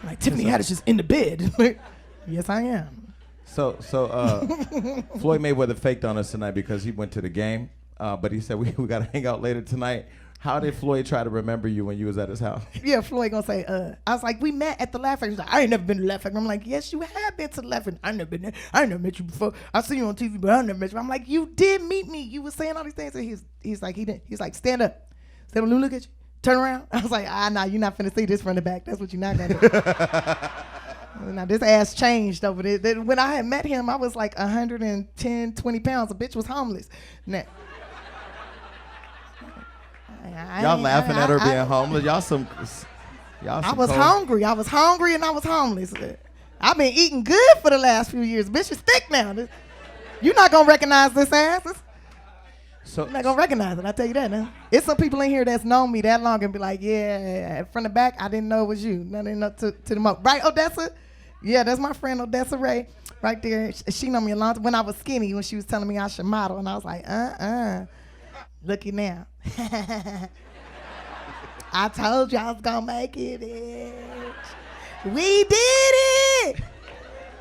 Speaker 6: Like, Tiffany Haddish is in the bed. Yes, I am.
Speaker 4: So Floyd Mayweather faked on us tonight because he went to the game. But he said we got to hang out later tonight. How did Floyd try to remember you when you was at his house?
Speaker 6: Yeah, Floyd gonna say, I was like, we met at the Laugh Factory. He's like, I ain't never been to Laugh Factory. I'm like, yes, you have been to the Laugh Factory. I ain't never been there. I ain't never met you before. I see you on TV, but I never met you. I'm like, you did meet me. You was saying all these things. And he's like, he's like, stand up. Stand up, let me look at you. Turn around. I was like, nah, you're not finna see this from the back. That's what you're not gonna do. Now, this ass changed over there. When I had met him, I was like 110, 20 pounds. The bitch was homeless. Now,
Speaker 4: Y'all laughing at her being homeless. Y'all some
Speaker 6: I was hungry. I was hungry and I was homeless. I've been eating good for the last few years. Bitch is thick now. You're not gonna recognize this ass. You're not gonna recognize it. I tell you that now. It's some people in here that's known me that long and be like, yeah, from the back, I didn't know it was you. I didn't know to the mo. Right, Odessa? Yeah, that's my friend Odessa Ray right there. She know me a long time when I was skinny, when she was telling me I should model, and I was like, looky now. I told you I was gonna make it, bitch. We did it.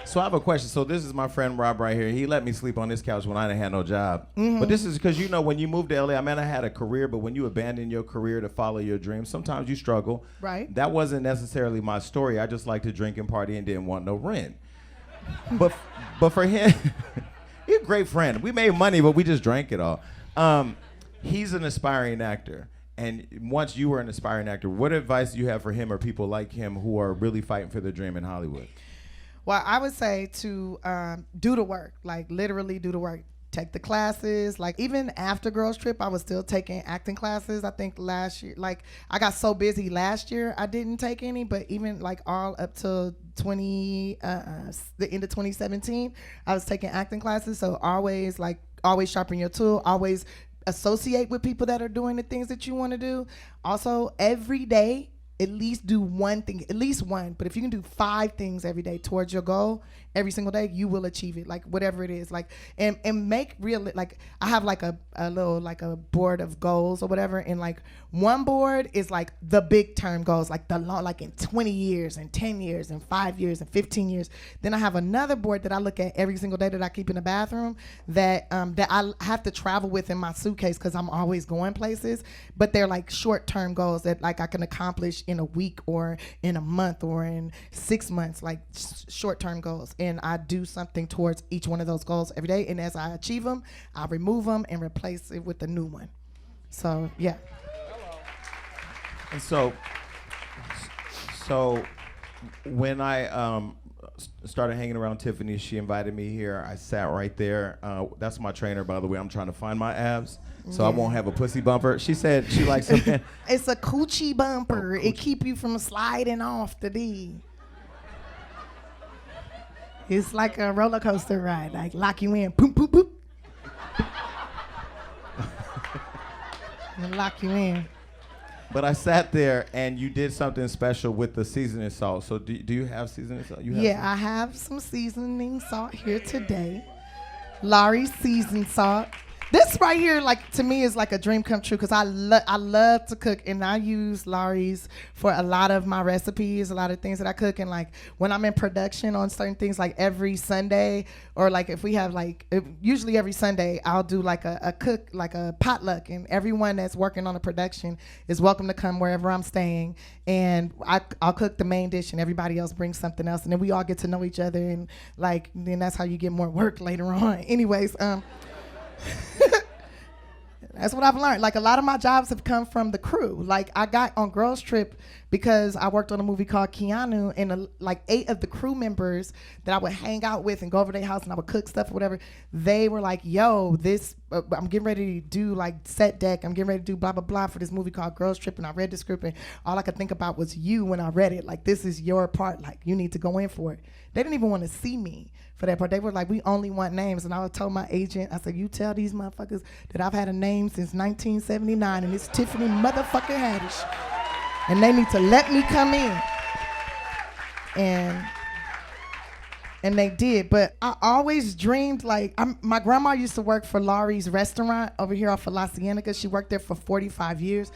Speaker 4: So I have a question. So this is my friend Rob right here. He let me sleep on this couch when I didn't have no job. But this is because, you know, when you moved to LA, I mean, I had a career, but when you abandon your career to follow your dreams, sometimes you struggle.
Speaker 6: Right.
Speaker 4: That wasn't necessarily my story. I just liked to drink and party and didn't want no rent. but for him, he's a great friend. We made money, but we just drank it all. He's an aspiring actor. And once you were an aspiring actor, what advice do you have for him or people like him who are really fighting for their dream in Hollywood?
Speaker 6: Well, I would say to do the work, like literally do the work. Take the classes. Like even after Girls Trip, I was still taking acting classes. I think last year, like I got so busy last year, I didn't take any. But even like all up to the end of 2017, I was taking acting classes. So always sharpen your tool. Always associate with people that are doing the things that you want to do. Also, every day, at least do one thing, at least one. But if you can do 5 things every day towards your goal, every single day, you will achieve it. Like whatever it is, like and make real. Like I have like a little like a board of goals or whatever, and like one board is like the big term goals, like the long, like in 20 years and 10 years and 5 years and 15 years. Then I have another board that I look at every single day that I keep in the bathroom that I have to travel with in my suitcase because I'm always going places. But they're like short term goals that like I can accomplish in a week or in a month or in 6 months, like short term goals. And I do something towards each one of those goals every day. And as I achieve them, I remove them and replace it with a new one. So, yeah.
Speaker 4: And so when I started hanging around Tiffany, she invited me here. I sat right there. That's my trainer, by the way. I'm trying to find my abs, so I won't have a pussy bumper. She said she likes something.
Speaker 6: It's a coochie bumper.
Speaker 4: Oh, coochie.
Speaker 6: It keep you from sliding off the D. It's like a roller coaster ride, like lock you in, poop, poop, poop. lock you in.
Speaker 4: But I sat there and you did something special with the seasoning salt. So do you have seasoning salt?
Speaker 6: I have some seasoning salt here today. Lawrys Seasoning salt. This right here, like, to me is like a dream come true because I love to cook, and I use Lawrys for a lot of my recipes, a lot of things that I cook. And like when I'm in production on certain things, like every Sunday, or like if we have usually every Sunday, I'll do like a cook, like a potluck, and everyone that's working on the production is welcome to come wherever I'm staying. And I'll cook the main dish, and everybody else brings something else, and then we all get to know each other, and like then that's how you get more work later on. Anyways, that's what I've learned. Like a lot of my jobs have come from the crew. Like I got on Girls Trip because I worked on a movie called Keanu, and like 8 of the crew members that I would hang out with and go over their house and I would cook stuff or whatever, they were like, yo, I'm getting ready to do like set deck. I'm getting ready to do blah, blah, blah for this movie called Girls Trip. And I read the script and all I could think about was you when I read it. Like, this is your part. Like, you need to go in for it. They didn't even want to see me for that part. They were like, we only want names. And I told my agent, I said, you tell these motherfuckers that I've had a name since 1979 and it's Tiffany motherfucking Haddish. And they need to let me come in. And they did. But I always dreamed, like, my grandma used to work for Lawry's restaurant over here off of La Cienega. She worked there for 45 years.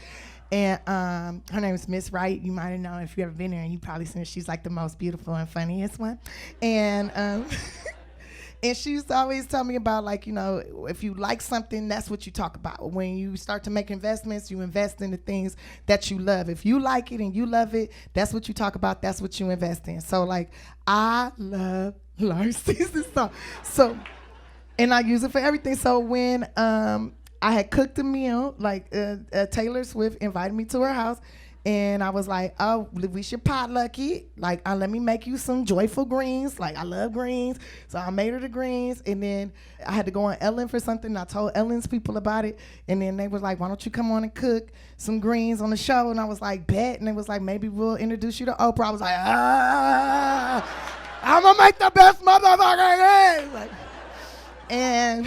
Speaker 6: And her name is Miss Wright. You might have known if you ever been there, and you probably seen her. She's like the most beautiful and funniest one. And and she used to always tell me about, like, you know, if you like something, that's what you talk about. When you start to make investments, you invest in the things that you love. If you like it and you love it, that's what you talk about. That's what you invest in. So, like, I love Lawrys Seasoning salt. So, and I use it for everything. So when I had cooked a meal, like Taylor Swift invited me to her house, and I was like, oh, we should potluck it. Like, let me make you some joyful greens. Like, I love greens. So I made her the greens, and then I had to go on Ellen for something, and I told Ellen's people about it, and then they was like, why don't you come on and cook some greens on the show? And I was like, bet. And they was like, maybe we'll introduce you to Oprah. I was like, I'm gonna make the best motherfucker greens. Like, and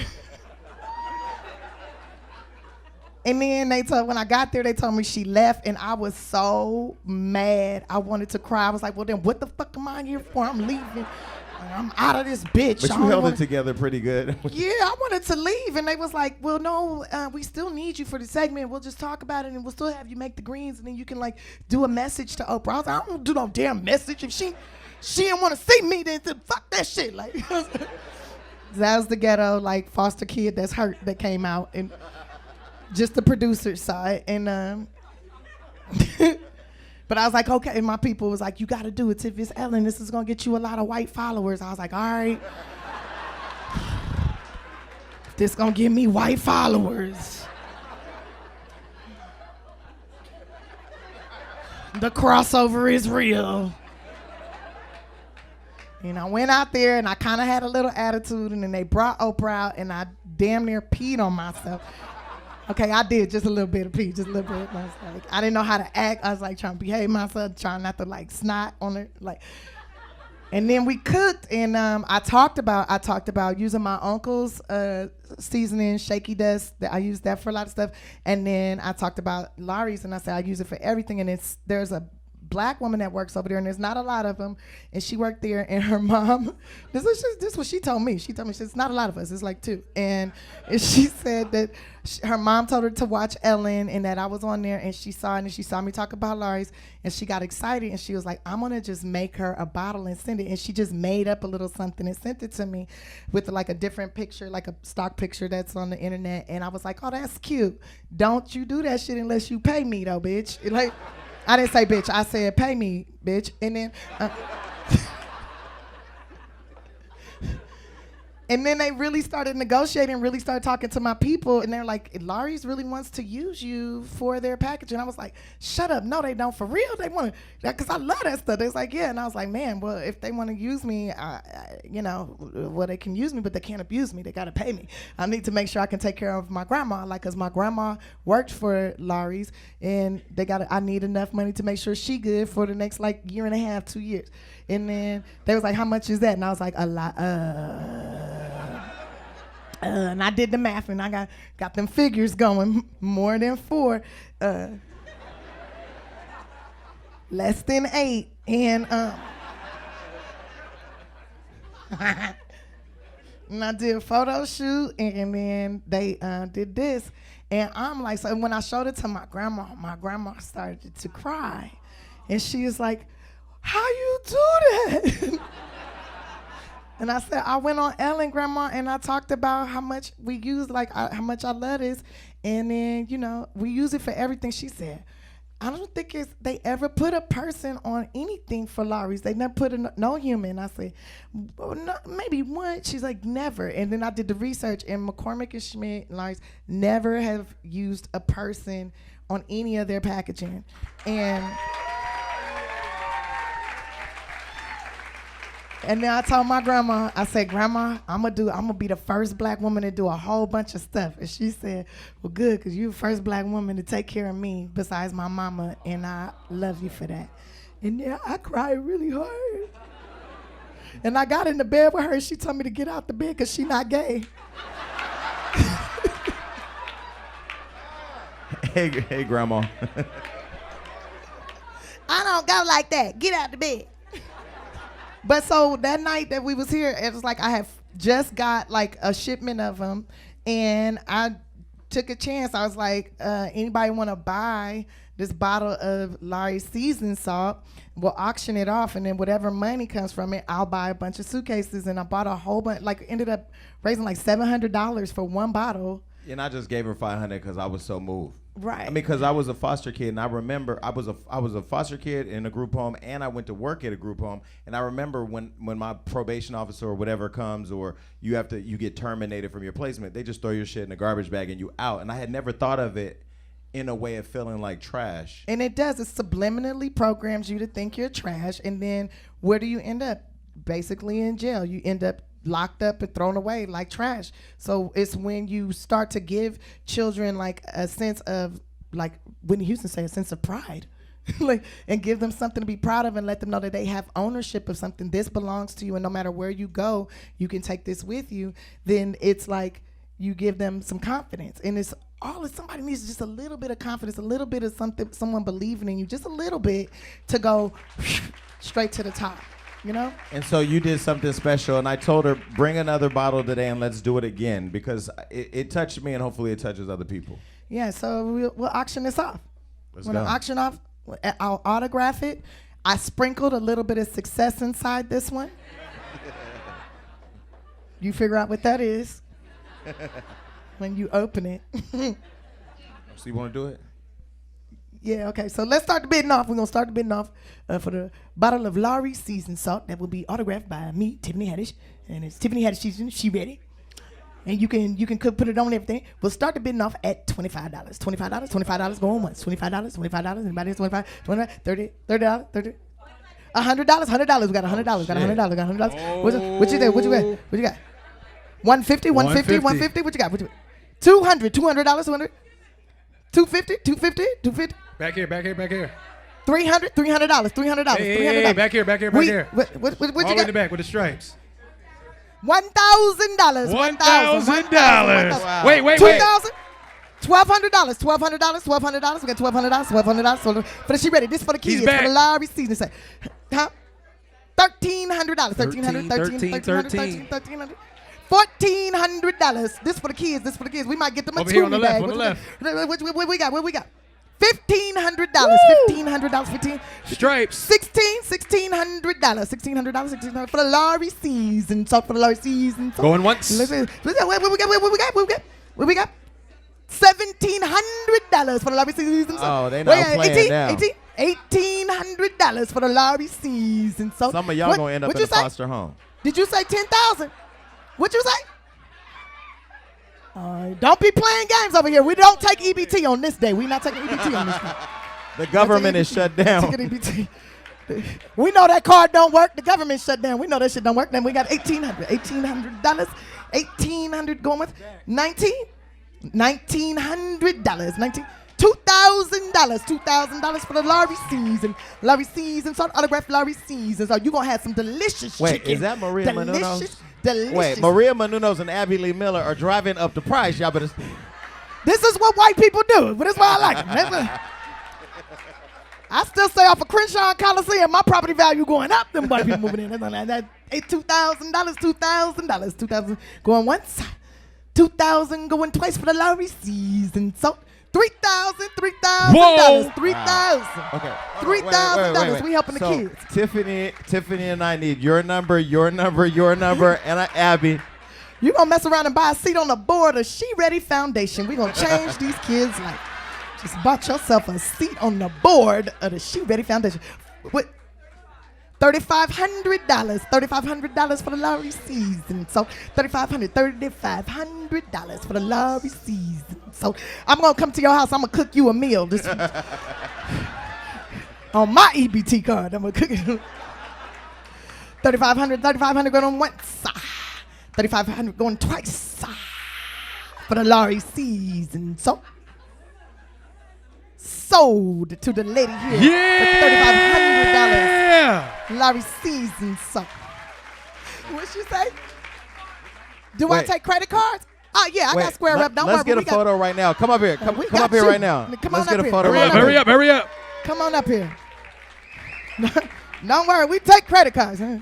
Speaker 6: then when I got there, they told me she left, and I was so mad. I wanted to cry. I was like, well, then what the fuck am I here for? I'm leaving. I'm out of this bitch.
Speaker 4: But you held it together pretty good.
Speaker 6: Yeah, I wanted to leave, and they was like, well, no, we still need you for the segment. We'll just talk about it, and we'll still have you make the greens, and then you can, like, do a message to Oprah. I was like, I don't do no damn message. If she didn't want to see me, then fuck that shit. Like, that was the ghetto, like, foster kid that's hurt that came out, and just the producer side. And but I was like, okay. And my people was like, you got to do it. If it's Ellen, this is going to get you a lot of white followers. I was like, all right. If this going to give me white followers, the crossover is real. And I went out there, and I kind of had a little attitude, and then they brought Oprah out, and I damn near peed on myself. Okay, I did just a little bit of pee, just a little bit. I was like, I didn't know how to act. I was like trying to behave myself, trying not to like snot on it, like. And then we cooked, and I talked about using my uncle's seasoning, shaky dust. I use that for a lot of stuff. And then I talked about Lawry's, and I said I use it for everything. And there's a Black woman that works over there, and there's not a lot of them, and she worked there, and her mom, this is what she told me. She said, it's not a lot of us, it's like 2. And she said that her mom told her to watch Ellen, and that I was on there, and she saw it, and she saw me talk about Lawry's, and she got excited, and she was like, I'm gonna just make her a bottle and send it. And she just made up a little something and sent it to me with like a different picture, like a stock picture that's on the internet. And I was like, oh, that's cute. Don't you do that shit unless you pay me though, bitch. Like, I didn't say bitch, I said pay me, bitch. And then and then they really started negotiating, really started talking to my people, and they're like, Lawrys really wants to use you for their package. And I was like, shut up, no, they don't, for real, they want to, because I love that stuff. They was like, yeah, and I was like, man, well, if they want to use me, you know, well, they can use me, but they can't abuse me, they got to pay me. I need to make sure I can take care of my grandma, like, because my grandma worked for Lawrys, and I need enough money to make sure she good for the next, like, year and a half, 2 years. And then they was like, how much is that? And I was like, a lot. And I did the math, and I got them figures going. More than 4, less than 8, and and I did a photo shoot, and then they did this, and I'm like, so when I showed it to my grandma started to cry, and she was like, "How you do that?" And I said, I went on Ellen, Grandma, and I talked about how much we use, like how much I love this, and then, you know, we use it for everything. She said, I don't think they ever put a person on anything for Lawrys. They never put no human. I said, well, no, maybe one. She's like, never. And then I did the research, and McCormick and Schmidt and Lawrys never have used a person on any of their packaging. And then I told my grandma, I said, Grandma, I'm gonna be the first black woman to do a whole bunch of stuff. And she said, well, good, because you're the first black woman to take care of me besides my mama, and I love you for that. And yeah, I cried really hard. And I got in the bed with her, and she told me to get out the bed because she not gay.
Speaker 4: Hey, Grandma.
Speaker 6: I don't go like that. Get out the bed. But so that night that we was here, it was like I had just got like a shipment of them, and I took a chance. I was like, anybody want to buy this bottle of Lawrys Seasoning salt? We'll auction it off, and then whatever money comes from it, I'll buy a bunch of suitcases. And I bought a whole bunch, like ended up raising like $700 for one bottle.
Speaker 4: And I just gave her $500 because I was so moved.
Speaker 6: Right.
Speaker 4: I mean, because I was a foster kid, and I remember I was a foster kid in a group home, and I went to work at a group home. And I remember when my probation officer or whatever comes, or you get terminated from your placement, they just throw your shit in a garbage bag and you out. And I had never thought of it in a way of feeling like trash.
Speaker 6: And it does. It subliminally programs you to think you're trash, and then where do you end up? Basically in jail. You end up locked up and thrown away like trash. So it's when you start to give children like a sense of, like Whitney Houston say, a sense of pride. Like, and give them something to be proud of, and let them know that they have ownership of something. This belongs to you, and no matter where you go, you can take this with you. Then it's like you give them some confidence, and it's all that somebody needs, just a little bit of confidence, a little bit of something, someone believing in you, just a little bit to go straight to the top. You know?
Speaker 4: And so you did something special, and I told her, bring another bottle today and let's do it again, because it touched me, and hopefully it touches other people.
Speaker 6: Yeah, so we'll auction this off.
Speaker 4: Let's
Speaker 6: We're
Speaker 4: go.
Speaker 6: gonna auction off, I'll autograph it. I sprinkled a little bit of success inside this one. You figure out what that is when you open it.
Speaker 4: So you want to do it?
Speaker 6: Yeah, okay, so let's start the bidding off. We're going to start the bidding off for the bottle of Lawrys Seasoning salt that will be autographed by me, Tiffany Haddish. And it's Tiffany Haddish Seasoning. She ready. And you can put it on everything. We'll start the bidding off at $25. $25 going once. $25. Anybody else? $25, $30, $30. $100. We got $100. $100. What you got? $150. What you got? $200. $200. $250.
Speaker 7: Back here.
Speaker 6: $300. $300.
Speaker 7: Hey, back here.
Speaker 6: What
Speaker 7: All
Speaker 6: you
Speaker 7: in
Speaker 6: got?
Speaker 7: the back with the stripes.
Speaker 6: $1,000.
Speaker 7: $1,000.
Speaker 6: Wow.
Speaker 7: Wait.
Speaker 6: $2,000. $1,200. We got $1,200. For the she ready. This for the kids. For the Lawrys Seasoning set. Huh? $1,300. $1,300. $1,400. This for the kids. We might get them a
Speaker 7: Over here on the
Speaker 6: bag.
Speaker 7: left.
Speaker 6: What we got? $1,500. $1,500.
Speaker 7: Stripes.
Speaker 6: $1,600 for the Lawrys Seasoning salt.
Speaker 7: Going once.
Speaker 6: What we got? $1,700 for the Lawrys Seasoning salt.
Speaker 4: Oh, they not playing now.
Speaker 6: $1,800 for the Lawrys Seasoning salt.
Speaker 4: Some of y'all gonna end up in a foster home.
Speaker 6: Did you say 10,000? What'd you say? Don't be playing games over here. We don't take EBT on this day. We're not taking EBT on this day.
Speaker 4: The government is shut down.
Speaker 6: We know that card don't work. The government shut down. We know that shit don't work. Then we got $1,800. $1,800 going with $1,900. $2,000. $2,000 for the Lawrys Seasoning. Lawrys Seasoning, salt autographed Lawrys Seasoning. So you gonna have some delicious
Speaker 4: Wait,
Speaker 6: chicken.
Speaker 4: is that Maria Menounos?
Speaker 6: Delicious.
Speaker 4: Wait, Maria Menounos and Abby Lee Miller are driving up the price. Y'all better.
Speaker 6: This is what white people do, but that's why I like them. I still stay off of Crenshaw and Coliseum. My property value going up. Them white people moving in. That $2,000, $2,000 going once, $2,000 going twice for the Lawrys Seasoning. So $3,000,
Speaker 5: Whoa.
Speaker 6: $3,000.
Speaker 4: Okay.
Speaker 6: $3,000. We helping the
Speaker 4: So,
Speaker 6: kids.
Speaker 4: Tiffany and I need your number, and Abby.
Speaker 6: You gonna mess around and buy a seat on the board of She Ready Foundation. We gonna change these kids' life. Just bought yourself a seat on the board of the She Ready Foundation. What? $3,500. $3,500 for the Lawrys Seasoning. So $3,500 for the Lawrys Seasoning. So I'm gonna come to your house. I'm gonna cook you a meal this week. On my EBT card, I'm gonna cook it. $3,500 going on once. $3,500 going twice. For the Lawrys Seasoning. So sold to the lady here for $3,500. Lawrys Seasoning. So what she say? Do I
Speaker 4: Wait.
Speaker 6: take credit cards? Oh yeah, I got square up. Don't worry.
Speaker 4: Let's get a photo right now. Come up here. Come up here right now.
Speaker 6: Come on
Speaker 4: Let's get
Speaker 6: up
Speaker 4: a
Speaker 6: here.
Speaker 4: photo
Speaker 6: Hurry
Speaker 4: right
Speaker 6: up,
Speaker 4: now.
Speaker 5: Hurry up.
Speaker 6: Come on up here. Don't worry, we take credit cards. Huh?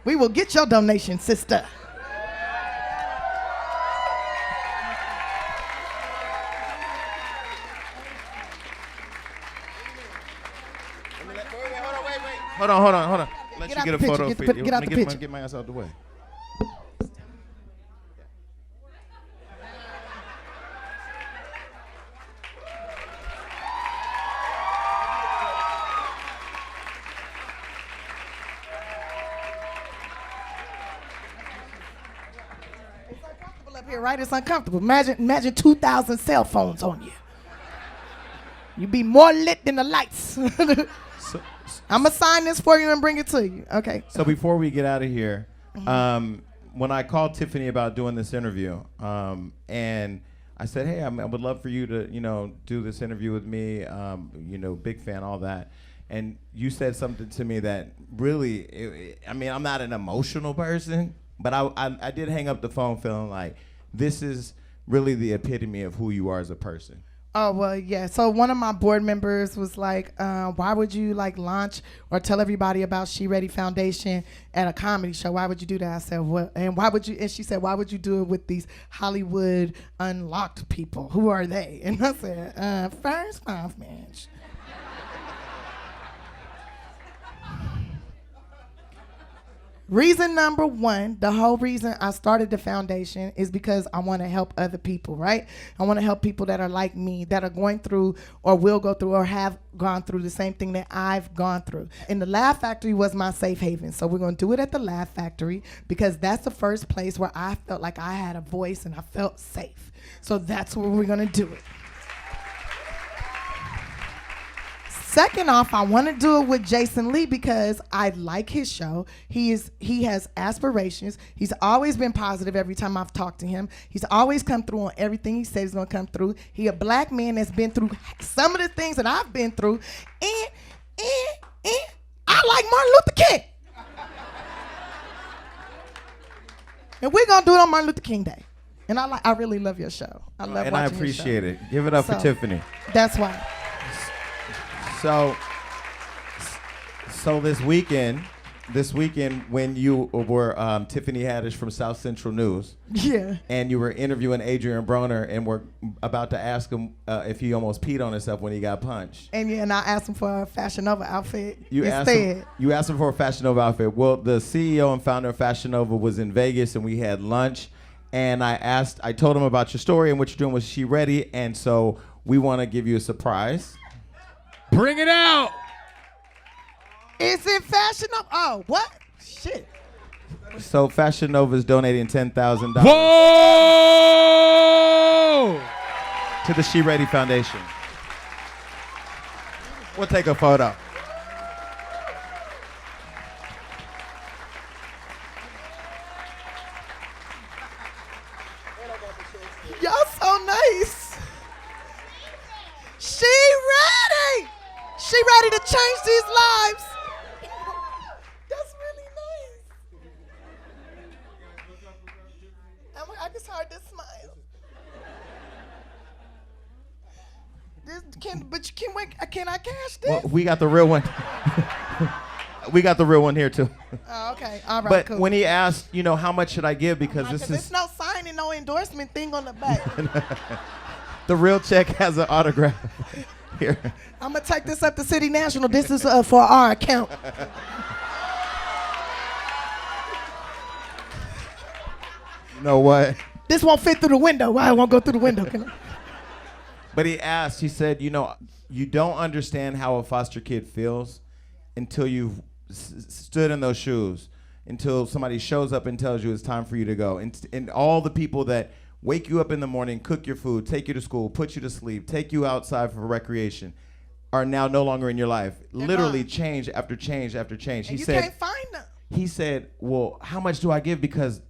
Speaker 6: We will get your donation, sister.
Speaker 4: Hold on. Let
Speaker 6: Get
Speaker 4: you
Speaker 6: out
Speaker 4: get a
Speaker 6: the
Speaker 4: photo.
Speaker 6: picture.
Speaker 4: for you.
Speaker 6: Get out
Speaker 4: Let
Speaker 6: the
Speaker 4: me
Speaker 6: picture.
Speaker 4: get my ass out the way.
Speaker 6: Up here, right? It's uncomfortable. Imagine 2,000 cell phones on you. You'd be more lit than the lights. I'm gonna sign this for you and bring it to you. Okay.
Speaker 4: So before we get out of here, when I called Tiffany about doing this interview, and I said, hey, I would love for you to, do this interview with me, big fan, all that. And you said something to me that really, I'm not an emotional person, but I did hang up the phone feeling like this is really the epitome of who you are as a person.
Speaker 6: Oh, well, yeah. So one of my board members was like, why would you launch or tell everybody about She Ready Foundation at a comedy show? Why would you do that? I said, what? And why would you? And she said, why would you do it with these Hollywood unlocked people? Who are they? And I said, first off, man. Reason number one, the whole reason I started the foundation is because I want to help other people, right? I want to help people that are like me, that are going through or will go through or have gone through the same thing that I've gone through. And the Laugh Factory was my safe haven. So we're going to do it at the Laugh Factory because that's the first place where I felt like I had a voice and I felt safe. So that's where we're going to do it. Second off, I want to do it with Jason Lee because I like his show. He has aspirations. He's always been positive every time I've talked to him. He's always come through on everything he says he's going to come through. He a black man that's been through some of the things that I've been through. And I like Martin Luther King. And we're going to do it on Martin Luther King Day. And I really love your show. I love
Speaker 4: And
Speaker 6: watching
Speaker 4: I
Speaker 6: your
Speaker 4: appreciate
Speaker 6: show.
Speaker 4: it. Give it up for Tiffany.
Speaker 6: That's why.
Speaker 4: So this weekend when you were Tiffany Haddish from South Central News,
Speaker 6: yeah,
Speaker 4: and you were interviewing Adrian Broner and were about to ask him if he almost peed on himself when he got punched.
Speaker 6: And I asked him for a Fashion Nova outfit.
Speaker 4: You asked him for a Fashion Nova outfit. Well, the CEO and founder of Fashion Nova was in Vegas and we had lunch, and I told him about your story and what you're doing with She Ready, and so we want to give you a surprise.
Speaker 5: Bring it out.
Speaker 6: Is it Fashion Nova? Oh, what? Shit.
Speaker 4: So Fashion Nova is donating $10,000
Speaker 5: Whoa!
Speaker 4: to the She Ready Foundation. We'll take a photo.
Speaker 6: Y'all so nice. change these lives. That's really nice. I just hard to smile. Can I cash this?
Speaker 4: Well, we got the real one. We got the real one here too.
Speaker 6: Oh, okay. All right,
Speaker 4: But
Speaker 6: cool.
Speaker 4: when he asked, you know, how much should I give, because this
Speaker 6: There's
Speaker 4: is
Speaker 6: no signing, no endorsement thing on the back.
Speaker 4: the real check has an autograph here.
Speaker 6: I'm gonna take this up to City National. This is for our account.
Speaker 4: You know what?
Speaker 6: This won't fit through the window. Why it won't go through the window? Can I?
Speaker 4: But he asked, he said, you know, you don't understand how a foster kid feels until you've stood in those shoes, until somebody shows up and tells you it's time for you to go. And all the people that wake you up in the morning, cook your food, take you to school, put you to sleep, take you outside for recreation, are now no longer in your life. Literally change after change after change.
Speaker 6: And you can't find them.
Speaker 4: He said, well, how much do I give? Because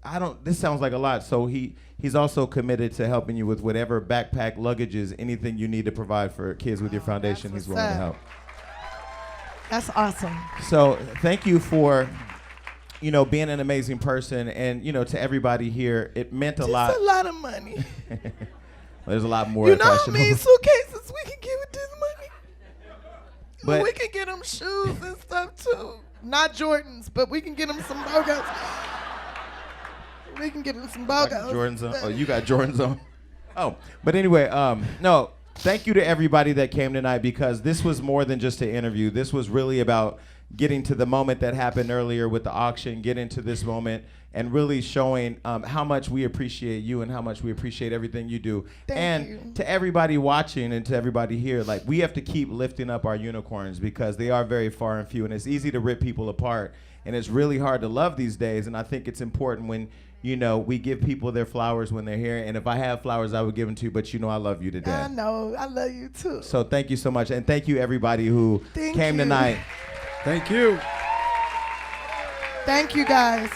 Speaker 4: this sounds like a lot. So he's also committed to helping you with whatever backpack, luggages, anything you need to provide for kids with your foundation. He's willing to help.
Speaker 6: That's awesome.
Speaker 4: So thank you for, you know, being an amazing person. And, you know, to everybody here, it meant a lot.
Speaker 6: It's a lot of money.
Speaker 4: There's a lot more.
Speaker 6: You know how many suitcases we can get with this money?
Speaker 4: But
Speaker 6: we can get them shoes and stuff too. Not Jordans, but we can get them some Bogos. We can get them some Bogos.
Speaker 4: Jordans on. Oh, you got Jordans on. Oh, but anyway, no. Thank you to everybody that came tonight, because this was more than just an interview. This was really about getting to the moment that happened earlier with the auction, getting to this moment, and really showing how much we appreciate you and how much we appreciate everything you do.
Speaker 6: Thank you.
Speaker 4: To everybody watching and to everybody here, like, we have to keep lifting up our unicorns, because they are very far and few, and it's easy to rip people apart, and it's really hard to love these days. And I think it's important when, you know, we give people their flowers when they're here. And if I have flowers, I would give them to you, but you know I love you to death.
Speaker 6: I know. I love you too.
Speaker 4: So thank you so much. And thank you everybody who came tonight.
Speaker 7: Thank you.
Speaker 6: Thank you, guys.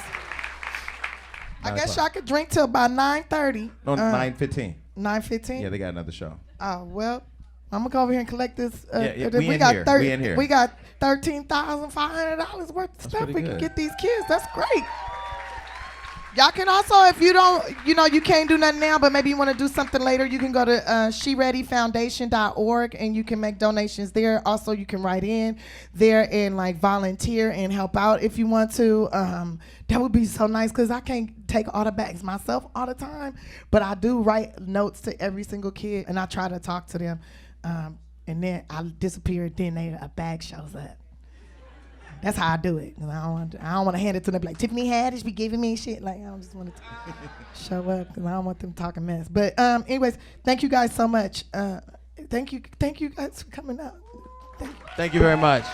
Speaker 6: I guess y'all could drink till about 9:30.
Speaker 4: No, 9:15.
Speaker 6: 9:15?
Speaker 4: Yeah, they got another show.
Speaker 6: Oh, well, I'm going to go over here and collect this.
Speaker 4: Yeah, we in here. We in here.
Speaker 6: We got $13,500 worth of stuff we can get these kids. That's great. Y'all can also, if you don't, you know, you can't do nothing now, but maybe you want to do something later, you can go to shereadyfoundation.org and you can make donations there. Also, you can write in there and like volunteer and help out if you want to. That would be so nice, because I can't take all the bags myself all the time, but I do write notes to every single kid and I try to talk to them. And then I disappear, then a bag shows up. That's how I do it. I don't want to hand it to them like Tiffany Haddish be giving me shit. Like, I just want to show up, because I don't want them talking mess. But anyways, thank you guys so much. Thank you guys for coming out.
Speaker 4: Thank you very much.